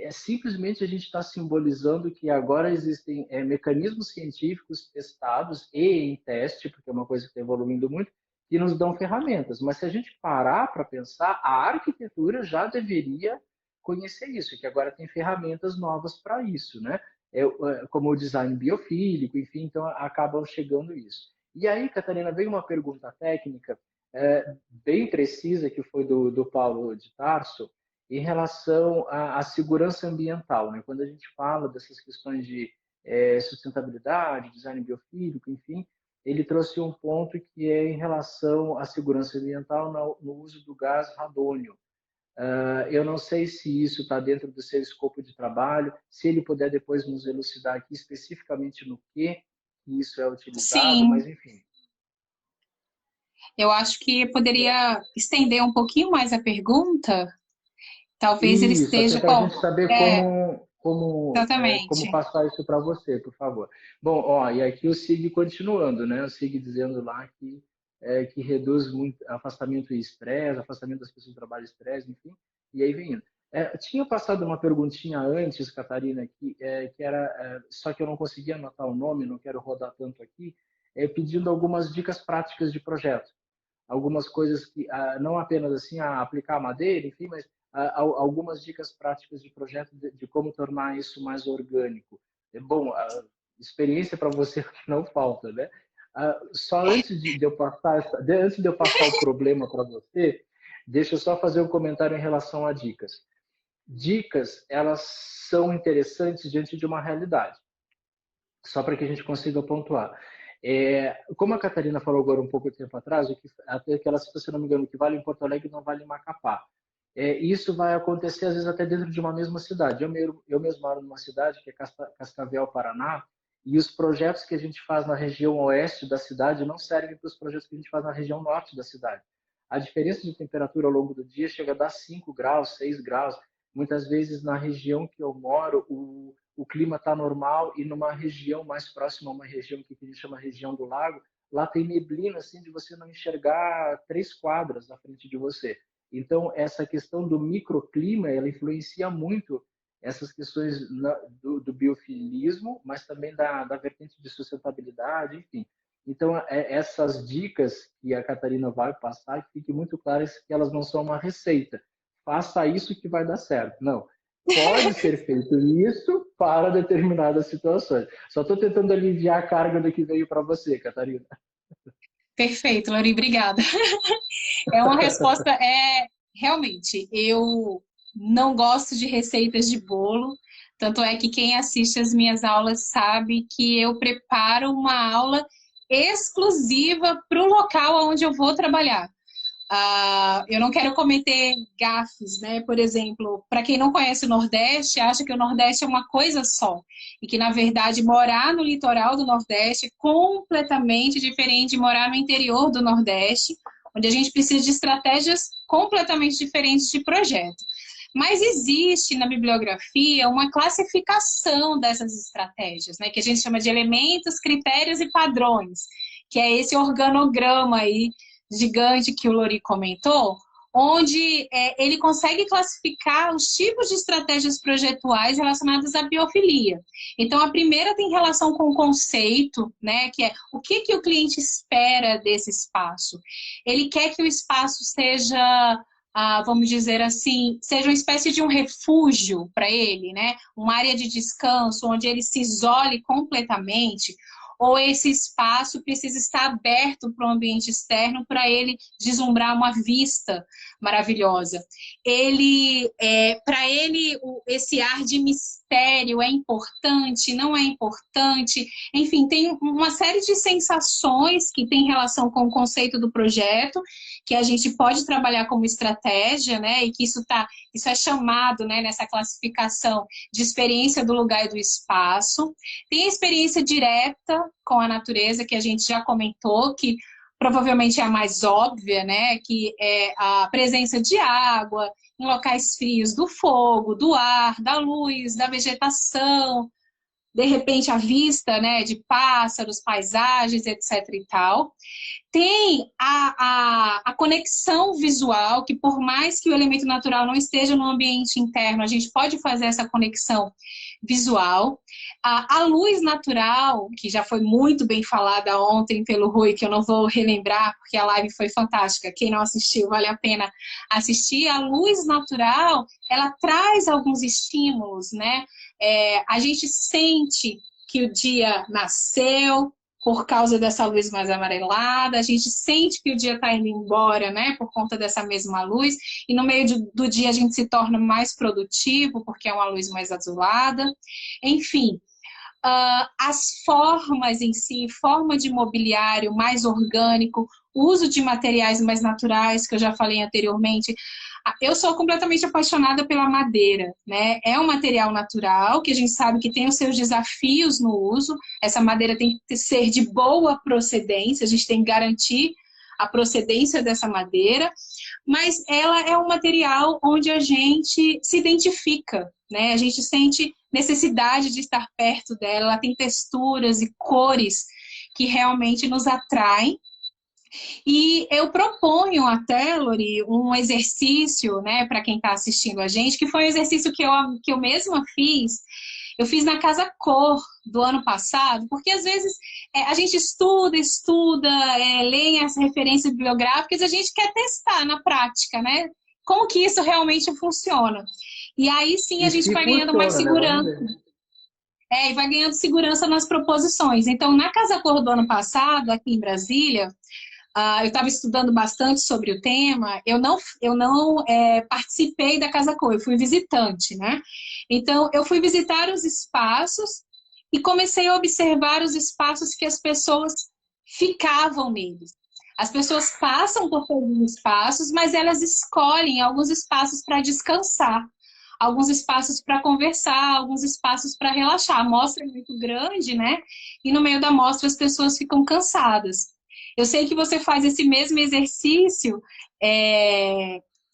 simplesmente a gente está simbolizando que agora existem mecanismos científicos testados e em teste, porque é uma coisa que está evoluindo muito, que nos dão ferramentas. Mas se a gente parar para pensar, a arquitetura já deveria conhecer isso, que agora tem ferramentas novas para isso, né? Como o design biofílico, enfim, então acabam chegando isso. E aí, Catarina, veio uma pergunta técnica bem precisa, que foi do Paulo de Tarso, em relação à segurança ambiental, né? Quando a gente fala dessas questões de sustentabilidade, design biofílico, enfim, ele trouxe um ponto que é em relação à segurança ambiental no uso do gás radônio. Eu não sei se isso está dentro do seu escopo de trabalho, se ele puder depois nos elucidar aqui especificamente no que isso é utilizado,
Sim.
mas enfim.
Eu acho que poderia estender um pouquinho mais a pergunta. Talvez ele esteja
para a gente saber como
exatamente.
passar isso para você, por favor. Bom, e aqui o Sig continuando, né? O Sig dizendo lá que que reduz muito afastamento e estresse, afastamento das pessoas do trabalho e estresse, enfim, e aí vem indo. Tinha passado uma perguntinha antes, Catarina, que era, só que eu não conseguia anotar o nome, não quero rodar tanto aqui, pedindo algumas dicas práticas de projeto. Algumas coisas que, não apenas assim, aplicar madeira, enfim, mas algumas dicas práticas de projeto de como tornar isso mais orgânico. Bom, experiência para você não falta, né? Só antes de eu passar o problema para você, deixa eu só fazer um comentário em relação a dicas. Dicas, elas são interessantes diante de uma realidade, só para que a gente consiga pontuar. Como a Catarina falou agora um pouco de tempo atrás, até que ela citou, se não me engano, o que vale em Porto Alegre não vale em Macapá. Isso vai acontecer, às vezes, até dentro de uma mesma cidade. Eu mesmo moro numa cidade que é Cascavel, Paraná, e os projetos que a gente faz na região oeste da cidade não servem para os projetos que a gente faz na região norte da cidade. A diferença de temperatura ao longo do dia chega a dar 5 graus, 6 graus. Muitas vezes, na região que eu moro, o clima está normal, e numa região mais próxima a uma região que a gente chama região do lago, lá tem neblina assim de você não enxergar 3 quadras na frente de você. Então, essa questão do microclima, ela influencia muito essas questões do biofilismo, mas também da vertente de sustentabilidade, enfim. Então, essas dicas que a Catarina vai passar, que fique muito claro que elas não são uma receita. Faça isso que vai dar certo. Não. Pode ser feito isso para determinadas situações. Só estou tentando aliviar a carga do que veio para você, Catarina.
Perfeito, Lori, obrigada. É uma resposta, realmente, eu não gosto de receitas de bolo, tanto é que quem assiste as minhas aulas sabe que eu preparo uma aula exclusiva para o local onde eu vou trabalhar. Eu não quero cometer gafes, né? Por exemplo, para quem não conhece o Nordeste, acha que o Nordeste é uma coisa só. E que, na verdade, morar no litoral do Nordeste é completamente diferente de morar no interior do Nordeste, onde a gente precisa de estratégias completamente diferentes de projeto. Mas existe na bibliografia uma classificação dessas estratégias, né? Que a gente chama de elementos, critérios e padrões, que é esse organograma aí gigante que o Lori comentou, onde ele consegue classificar os tipos de estratégias projetuais relacionadas à biofilia. Então, a primeira tem relação com o conceito, né, que é o que o cliente espera desse espaço. Ele quer que o espaço seja, vamos dizer assim, seja uma espécie de um refúgio para ele, né, uma área de descanso onde ele se isole completamente, ou esse espaço precisa estar aberto para o ambiente externo para ele deslumbrar uma vista maravilhosa. Para ele, esse ar de mistério é importante, não é importante, enfim, tem uma série de sensações que tem relação com o conceito do projeto, que a gente pode trabalhar como estratégia, né, e que isso é chamado, né, nessa classificação de experiência do lugar e do espaço. Tem a experiência direta com a natureza, que a gente já comentou, que provavelmente é a mais óbvia, né, que é a presença de água em locais frios, do fogo, do ar, da luz, da vegetação, de repente a vista, né, de pássaros, paisagens, etc. e tal. Tem a conexão visual, que por mais que o elemento natural não esteja no ambiente interno, a gente pode fazer essa conexão visual. A luz natural, que já foi muito bem falada ontem pelo Rui, que eu não vou relembrar, porque a live foi fantástica. Quem não assistiu, vale a pena assistir. A luz natural, ela traz alguns estímulos, né? A gente sente que o dia nasceu por causa dessa luz mais amarelada, a gente sente que o dia está indo embora, né, por conta dessa mesma luz, e no meio do dia a gente se torna mais produtivo, porque é uma luz mais azulada. Enfim, as formas em si, forma de mobiliário mais orgânico, uso de materiais mais naturais, que eu já falei anteriormente. Eu sou completamente apaixonada pela madeira, né? É um material natural, que a gente sabe que tem os seus desafios no uso. Essa madeira tem que ser de boa procedência, a gente tem que garantir a procedência dessa madeira, mas ela é um material onde a gente se identifica, né? A gente sente necessidade de estar perto dela, ela tem texturas e cores que realmente nos atraem. E eu proponho até, Lori, um exercício, né, para quem está assistindo a gente, que foi um exercício que eu mesma fiz. Eu fiz na Casa Cor do ano passado, porque às vezes a gente estuda, lê as referências bibliográficas, a gente quer testar na prática, né? Como que isso realmente funciona. E aí sim a
E
gente
se
vai ganhando mais
funciona, né? Vamos
segurança.
ver.
E vai ganhando segurança nas proposições. Então, na Casa Cor do ano passado, aqui em Brasília, eu estava estudando bastante sobre o tema, eu não participei da Casa Cor, eu fui visitante, né? Então, eu fui visitar os espaços e comecei a observar os espaços que as pessoas ficavam neles. As pessoas passam por todos os espaços, mas elas escolhem alguns espaços para descansar, alguns espaços para conversar, alguns espaços para relaxar. A mostra é muito grande, né? E no meio da mostra as pessoas ficam cansadas. Eu sei que você faz esse mesmo exercício,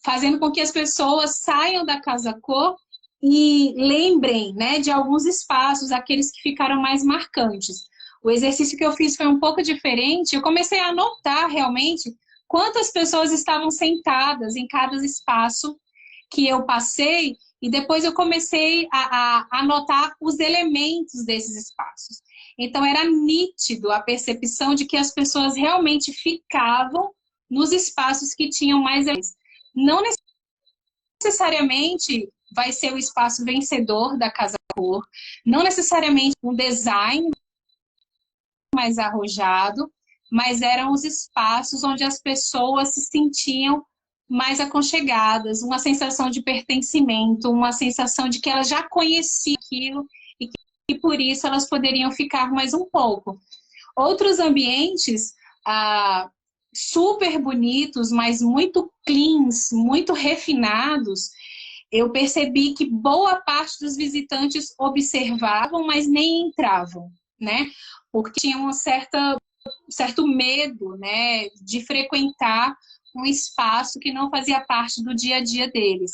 fazendo com que as pessoas saiam da Casa Cor e lembrem, né, de alguns espaços, aqueles que ficaram mais marcantes. O exercício que eu fiz foi um pouco diferente. Eu comecei a anotar realmente quantas pessoas estavam sentadas em cada espaço que eu passei, e depois eu comecei a anotar os elementos desses espaços. Então, era nítido a percepção de que as pessoas realmente ficavam nos espaços que tinham mais elementos. Não necessariamente vai ser o espaço vencedor da Casa Cor, não necessariamente um design mais arrojado, mas eram os espaços onde as pessoas se sentiam mais aconchegadas, uma sensação de pertencimento, uma sensação de que elas já conheciam aquilo e por isso elas poderiam ficar mais um pouco. Outros ambientes super bonitos, mas muito cleans, muito refinados, eu percebi que boa parte dos visitantes observavam, mas nem entravam, né? Porque tinham um certo medo, né, de frequentar um espaço que não fazia parte do dia a dia deles.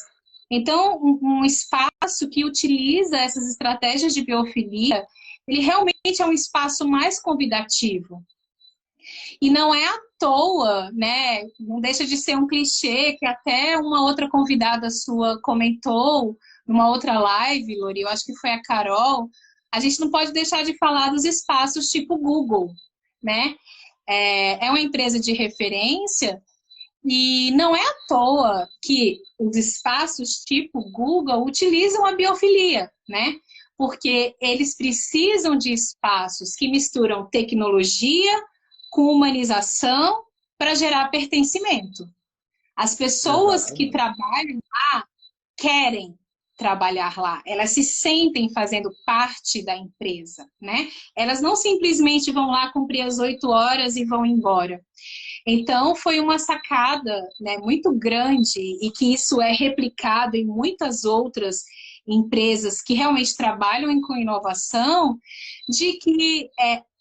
Então, um espaço que utiliza essas estratégias de biofilia, ele realmente é um espaço mais convidativo. E não é à toa, né? Não deixa de ser um clichê que até uma outra convidada sua comentou numa outra live, Lori, eu acho que foi a Carol. A gente não pode deixar de falar dos espaços tipo Google, né? É uma empresa de referência e não é à toa que os espaços tipo Google utilizam a biofilia, né? Porque eles precisam de espaços que misturam tecnologia com humanização para gerar pertencimento. As pessoas que trabalham lá querem trabalhar lá, elas se sentem fazendo parte da empresa, né? Elas não simplesmente vão lá cumprir as 8 horas e vão embora. Então, foi uma sacada, né, muito grande e que isso é replicado em muitas outras empresas que realmente trabalham com inovação, de que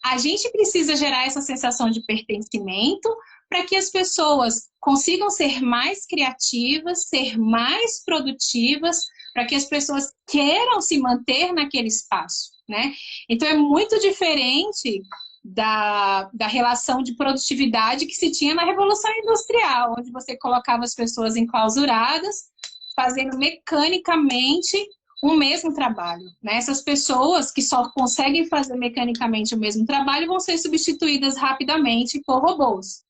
a gente precisa gerar essa sensação de pertencimento para que as pessoas consigam ser mais criativas, ser mais produtivas, para que as pessoas queiram se manter naquele espaço, né? Então, é muito diferente da relação de produtividade que se tinha na Revolução Industrial, onde você colocava as pessoas enclausuradas, fazendo mecanicamente o mesmo trabalho, né? Essas pessoas que só conseguem fazer mecanicamente o mesmo trabalho vão ser substituídas rapidamente por robôs.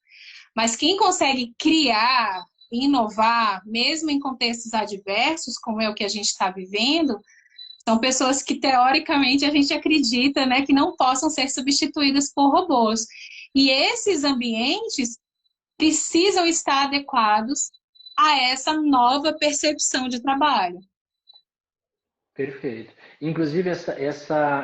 Mas quem consegue criar, inovar, mesmo em contextos adversos, como é o que a gente está vivendo, são pessoas que, teoricamente, a gente acredita, né, que não possam ser substituídas por robôs. E esses ambientes precisam estar adequados a essa nova percepção de trabalho.
Perfeito. Inclusive,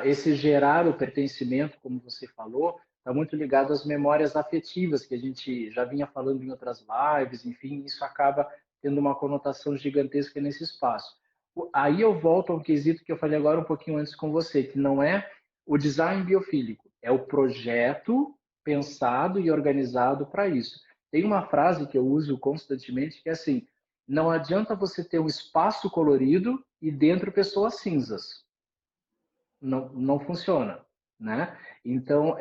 esse gerar o pertencimento, como você falou, está muito ligado às memórias afetivas, que a gente já vinha falando em outras lives, enfim, isso acaba tendo uma conotação gigantesca nesse espaço. Aí eu volto ao quesito que eu falei agora um pouquinho antes com você, que não é o design biofílico, é o projeto pensado e organizado para isso. Tem uma frase que eu uso constantemente que é assim: não adianta você ter um espaço colorido e dentro pessoas cinzas. Não, não funciona, né? Então,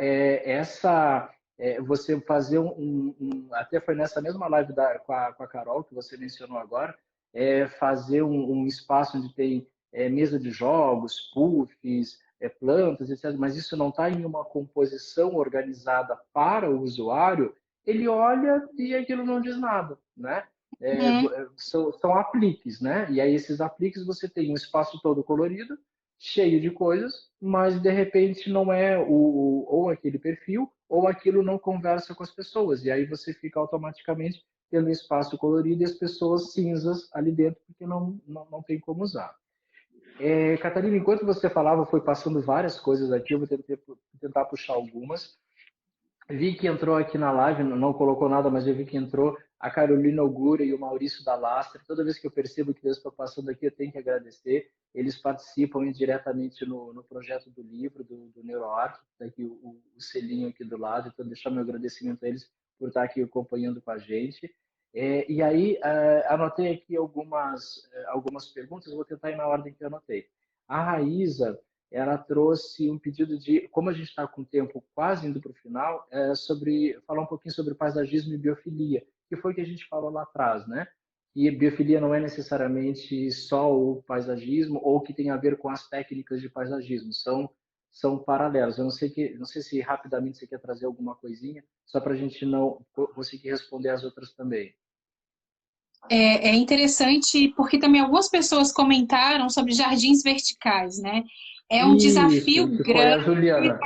você fazer até foi nessa mesma live com a Carol, que você mencionou agora, fazer um espaço onde tem mesa de jogos, puffs, plantas, etc. Mas isso não está em uma composição organizada para o usuário, ele olha e aquilo não diz nada, né?
Uhum.
São apliques, né? E aí esses apliques você tem um espaço todo colorido, cheio de coisas, mas de repente não é ou aquele perfil, ou aquilo não conversa com as pessoas. E aí você fica automaticamente tendo um espaço colorido e as pessoas cinzas ali dentro, porque não tem como usar. Catarina, enquanto você falava, foi passando várias coisas aqui, eu vou tentar puxar algumas. Vi que entrou aqui na live, não colocou nada, mas eu vi que entrou a Carolina Ogura e o Maurício da Lastra. Toda vez que eu percebo que Deus está passando aqui, eu tenho que agradecer. Eles participam indiretamente no projeto do livro, do NeuroArc. Está aqui o selinho aqui do lado, então deixar meu agradecimento a eles por estar aqui acompanhando com a gente. E aí, anotei aqui algumas perguntas, vou tentar ir na ordem que eu anotei. A Raíza, ela trouxe um pedido de, como a gente está com o tempo quase indo para o final, falar um pouquinho sobre paisagismo e biofilia, que foi o que a gente falou lá atrás, né? E biofilia não é necessariamente só o paisagismo ou que tem a ver com as técnicas de paisagismo, são paralelos. Eu não sei se rapidamente você quer trazer alguma coisinha, só para a gente não conseguir responder as outras também.
É interessante porque também algumas pessoas comentaram sobre jardins verticais, né? É um desafio
Isso, que foi a
grande
Juliana.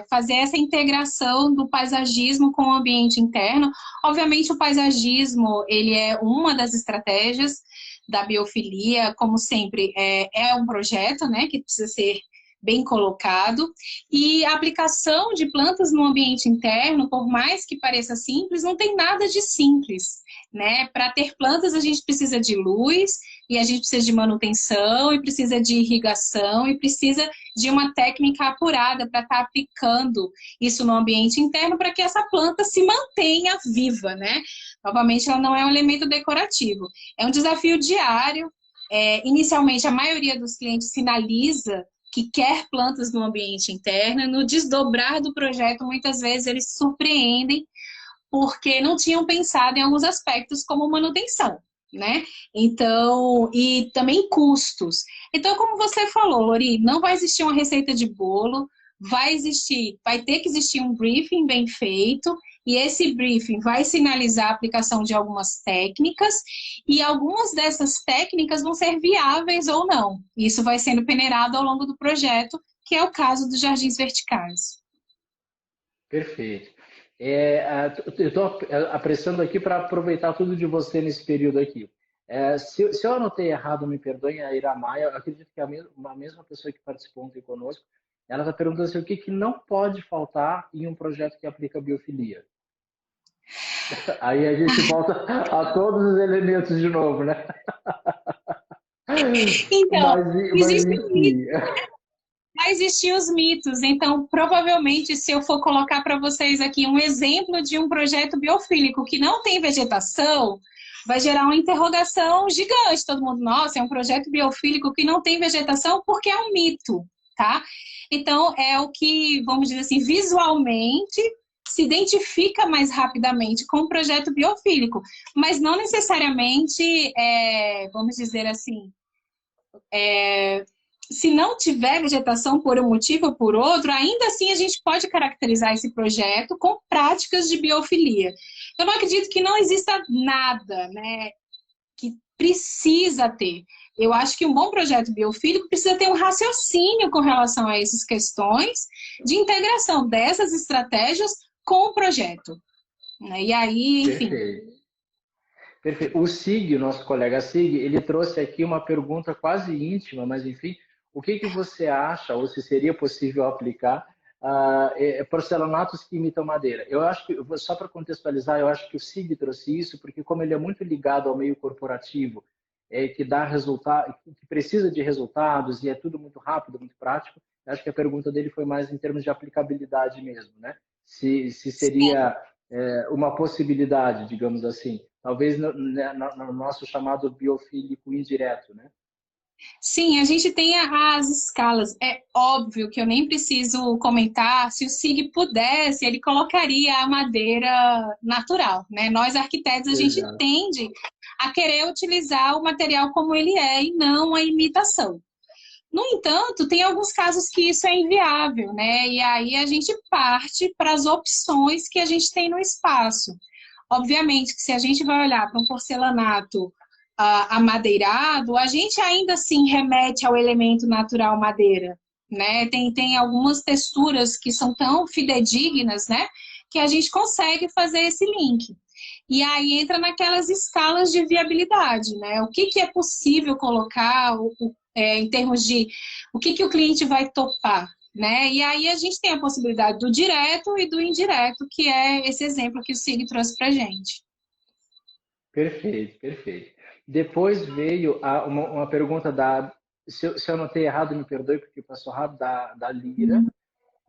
fazer essa integração do paisagismo com o ambiente interno. Obviamente, o paisagismo ele é uma das estratégias da biofilia, como sempre, é um projeto, né, que precisa ser bem colocado. E a aplicação de plantas no ambiente interno, por mais que pareça simples, não tem nada de simples, né? Para ter plantas, a gente precisa de luz, e a gente precisa de manutenção, e precisa de irrigação, e precisa de uma técnica apurada para estar aplicando isso no ambiente interno para que essa planta se mantenha viva, né? Novamente, ela não é um elemento decorativo. É um desafio diário. Inicialmente, a maioria dos clientes sinaliza que quer plantas no ambiente interno. No desdobrar do projeto, muitas vezes eles se surpreendem porque não tinham pensado em alguns aspectos como manutenção, né? Então, e também custos. Então, como você falou, Lori, não vai existir uma receita de bolo, vai ter que existir um briefing bem feito, e esse briefing vai sinalizar a aplicação de algumas técnicas, e algumas dessas técnicas vão ser viáveis ou não. Isso vai sendo peneirado ao longo do projeto, que é o caso dos jardins verticais.
Perfeito. Eu estou apressando aqui para aproveitar tudo de você nesse período aqui. Se eu anotei errado, me perdoem, a Ira Maia, eu acredito que a mesma pessoa que participou ontem conosco, ela está perguntando assim, o que não pode faltar em um projeto que aplica biofilia. Aí a gente volta a todos os elementos de novo, né?
Então,
Mas
existe
enfim.
vai existir os mitos. Então, provavelmente, se eu for colocar para vocês aqui um exemplo de um projeto biofílico que não tem vegetação, vai gerar uma interrogação gigante. Todo mundo, nossa, é um projeto biofílico que não tem vegetação porque é um mito, tá? Então, é o que, vamos dizer assim, visualmente se identifica mais rapidamente com o projeto biofílico, mas não necessariamente, vamos dizer assim, se não tiver vegetação por um motivo ou por outro, ainda assim a gente pode caracterizar esse projeto com práticas de biofilia. Eu não acredito que não exista nada, né, que precisa ter. Eu acho que um bom projeto biofílico precisa ter um raciocínio com relação a essas questões de integração dessas estratégias com o projeto. E aí, enfim.
Perfeito. Perfeito. O Sig, o nosso colega Sig, ele trouxe aqui uma pergunta quase íntima, mas enfim, o que você acha, ou se seria possível aplicar porcelanatos que imitam madeira? Eu acho que, só para contextualizar, eu acho que o Sig trouxe isso porque como ele é muito ligado ao meio corporativo, que dá resultado, que precisa de resultados e é tudo muito rápido, muito prático, eu acho que a pergunta dele foi mais em termos de aplicabilidade mesmo, né? Se seria uma possibilidade, digamos assim, talvez no nosso chamado biofílico indireto, né?
Sim, a gente tem as escalas. É óbvio que eu nem preciso comentar. Se o SIG pudesse, ele colocaria a madeira natural, né? Nós, arquitetos, a gente
Exato.
tende a querer utilizar o material como ele é e não a imitação. No entanto, tem alguns casos que isso é inviável, né? E aí a gente parte para as opções que a gente tem no espaço. Obviamente que se a gente vai olhar para um porcelanato amadeirado, a gente ainda assim remete ao elemento natural madeira, né? Tem algumas texturas que são tão fidedignas, né? Que a gente consegue fazer esse link. E aí entra naquelas escalas de viabilidade, né? O que é possível colocar em termos de o que o cliente vai topar, né? E aí a gente tem a possibilidade do direto e do indireto, que é esse exemplo que o Sig trouxe para a gente.
Perfeito, perfeito. Depois veio uma pergunta se eu anotei errado, me perdoe, porque passou rápido, da Lira.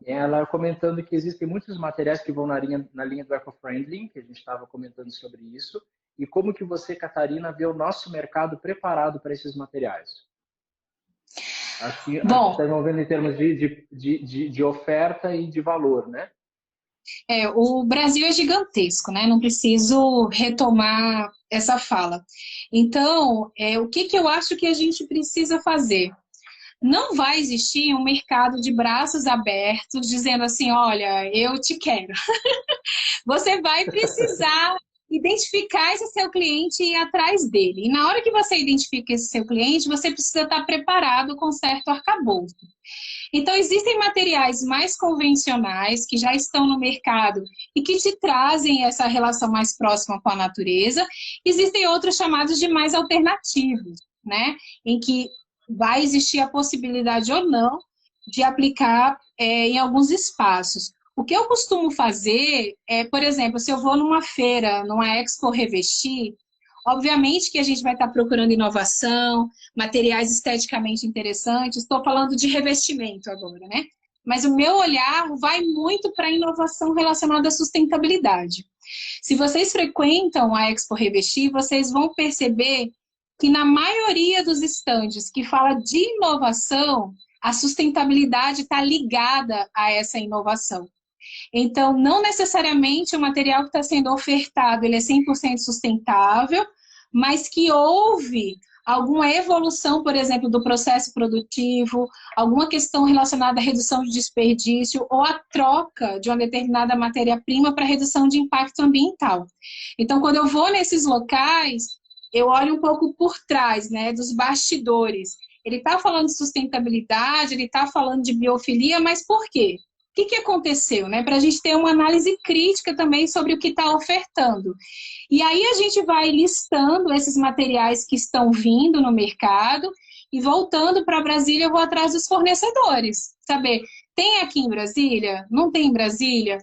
Ela comentando que existem muitos materiais que vão na linha do eco-friendly, que a gente estava comentando sobre isso, e como que você, Catarina, vê o nosso mercado preparado para esses materiais? Acho que
Bom,
estamos vendo em termos de oferta e de valor, né?
o Brasil é gigantesco, né? Não preciso retomar essa fala. Então, o que eu acho que a gente precisa fazer? Não vai existir um mercado de braços abertos dizendo assim, olha, eu te quero. Você vai precisar identificar esse seu cliente e ir atrás dele. E na hora que você identifica esse seu cliente, você precisa estar preparado com certo arcabouço. Então, existem materiais mais convencionais que já estão no mercado e que te trazem essa relação mais próxima com a natureza. Existem outros chamados de mais alternativos, né? Em que vai existir a possibilidade ou não de aplicar em alguns espaços. O que eu costumo fazer é, por exemplo, se eu vou numa feira, numa Expo Revestir, obviamente que a gente vai estar procurando inovação, materiais esteticamente interessantes. Estou falando de revestimento agora, né? Mas o meu olhar vai muito para a inovação relacionada à sustentabilidade. Se vocês frequentam a Expo Revestir, vocês vão perceber que na maioria dos estandes que fala de inovação, a sustentabilidade está ligada a essa inovação. Então, não necessariamente o material que está sendo ofertado ele é 100% sustentável, mas que houve alguma evolução, por exemplo, do processo produtivo, alguma questão relacionada à redução de desperdício ou à troca de uma determinada matéria-prima para redução de impacto ambiental. Então, quando eu vou nesses locais, eu olho um pouco por trás, né, dos bastidores. Ele está falando de sustentabilidade, ele está falando de biofilia, mas por quê? O que aconteceu, né? Para a gente ter uma análise crítica também sobre o que está ofertando. E aí a gente vai listando esses materiais que estão vindo no mercado e voltando para Brasília, eu vou atrás dos fornecedores. Saber, tem aqui em Brasília? Não tem em Brasília?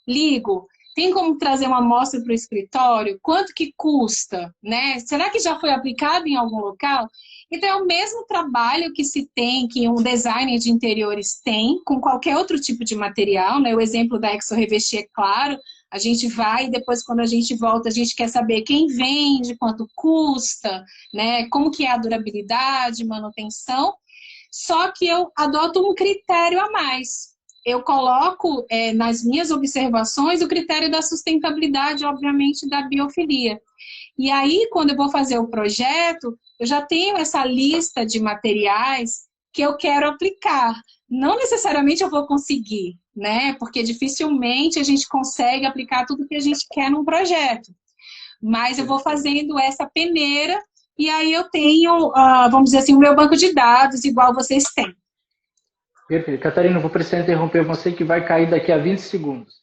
Ligo. Tem como trazer uma amostra para o escritório? Quanto que custa? Né? Será que já foi aplicado em algum local? Então, é o mesmo trabalho que se tem, que um designer de interiores tem, com qualquer outro tipo de material, né? O exemplo da Exo Revestir é claro, a gente vai e depois, quando a gente volta, a gente quer saber quem vende, quanto custa, né? Como que é a durabilidade, manutenção, só que eu adoto um critério a mais. Eu coloco nas minhas observações o critério da sustentabilidade, obviamente, da biofilia. E aí, quando eu vou fazer o projeto, eu já tenho essa lista de materiais que eu quero aplicar. Não necessariamente eu vou conseguir, né? Porque dificilmente a gente consegue aplicar tudo que a gente quer num projeto. Mas eu vou fazendo essa peneira e aí eu tenho, vamos dizer assim, o meu banco de dados, igual vocês têm.
Perfeito. Catarina, vou precisar interromper você que vai cair daqui a 20 segundos.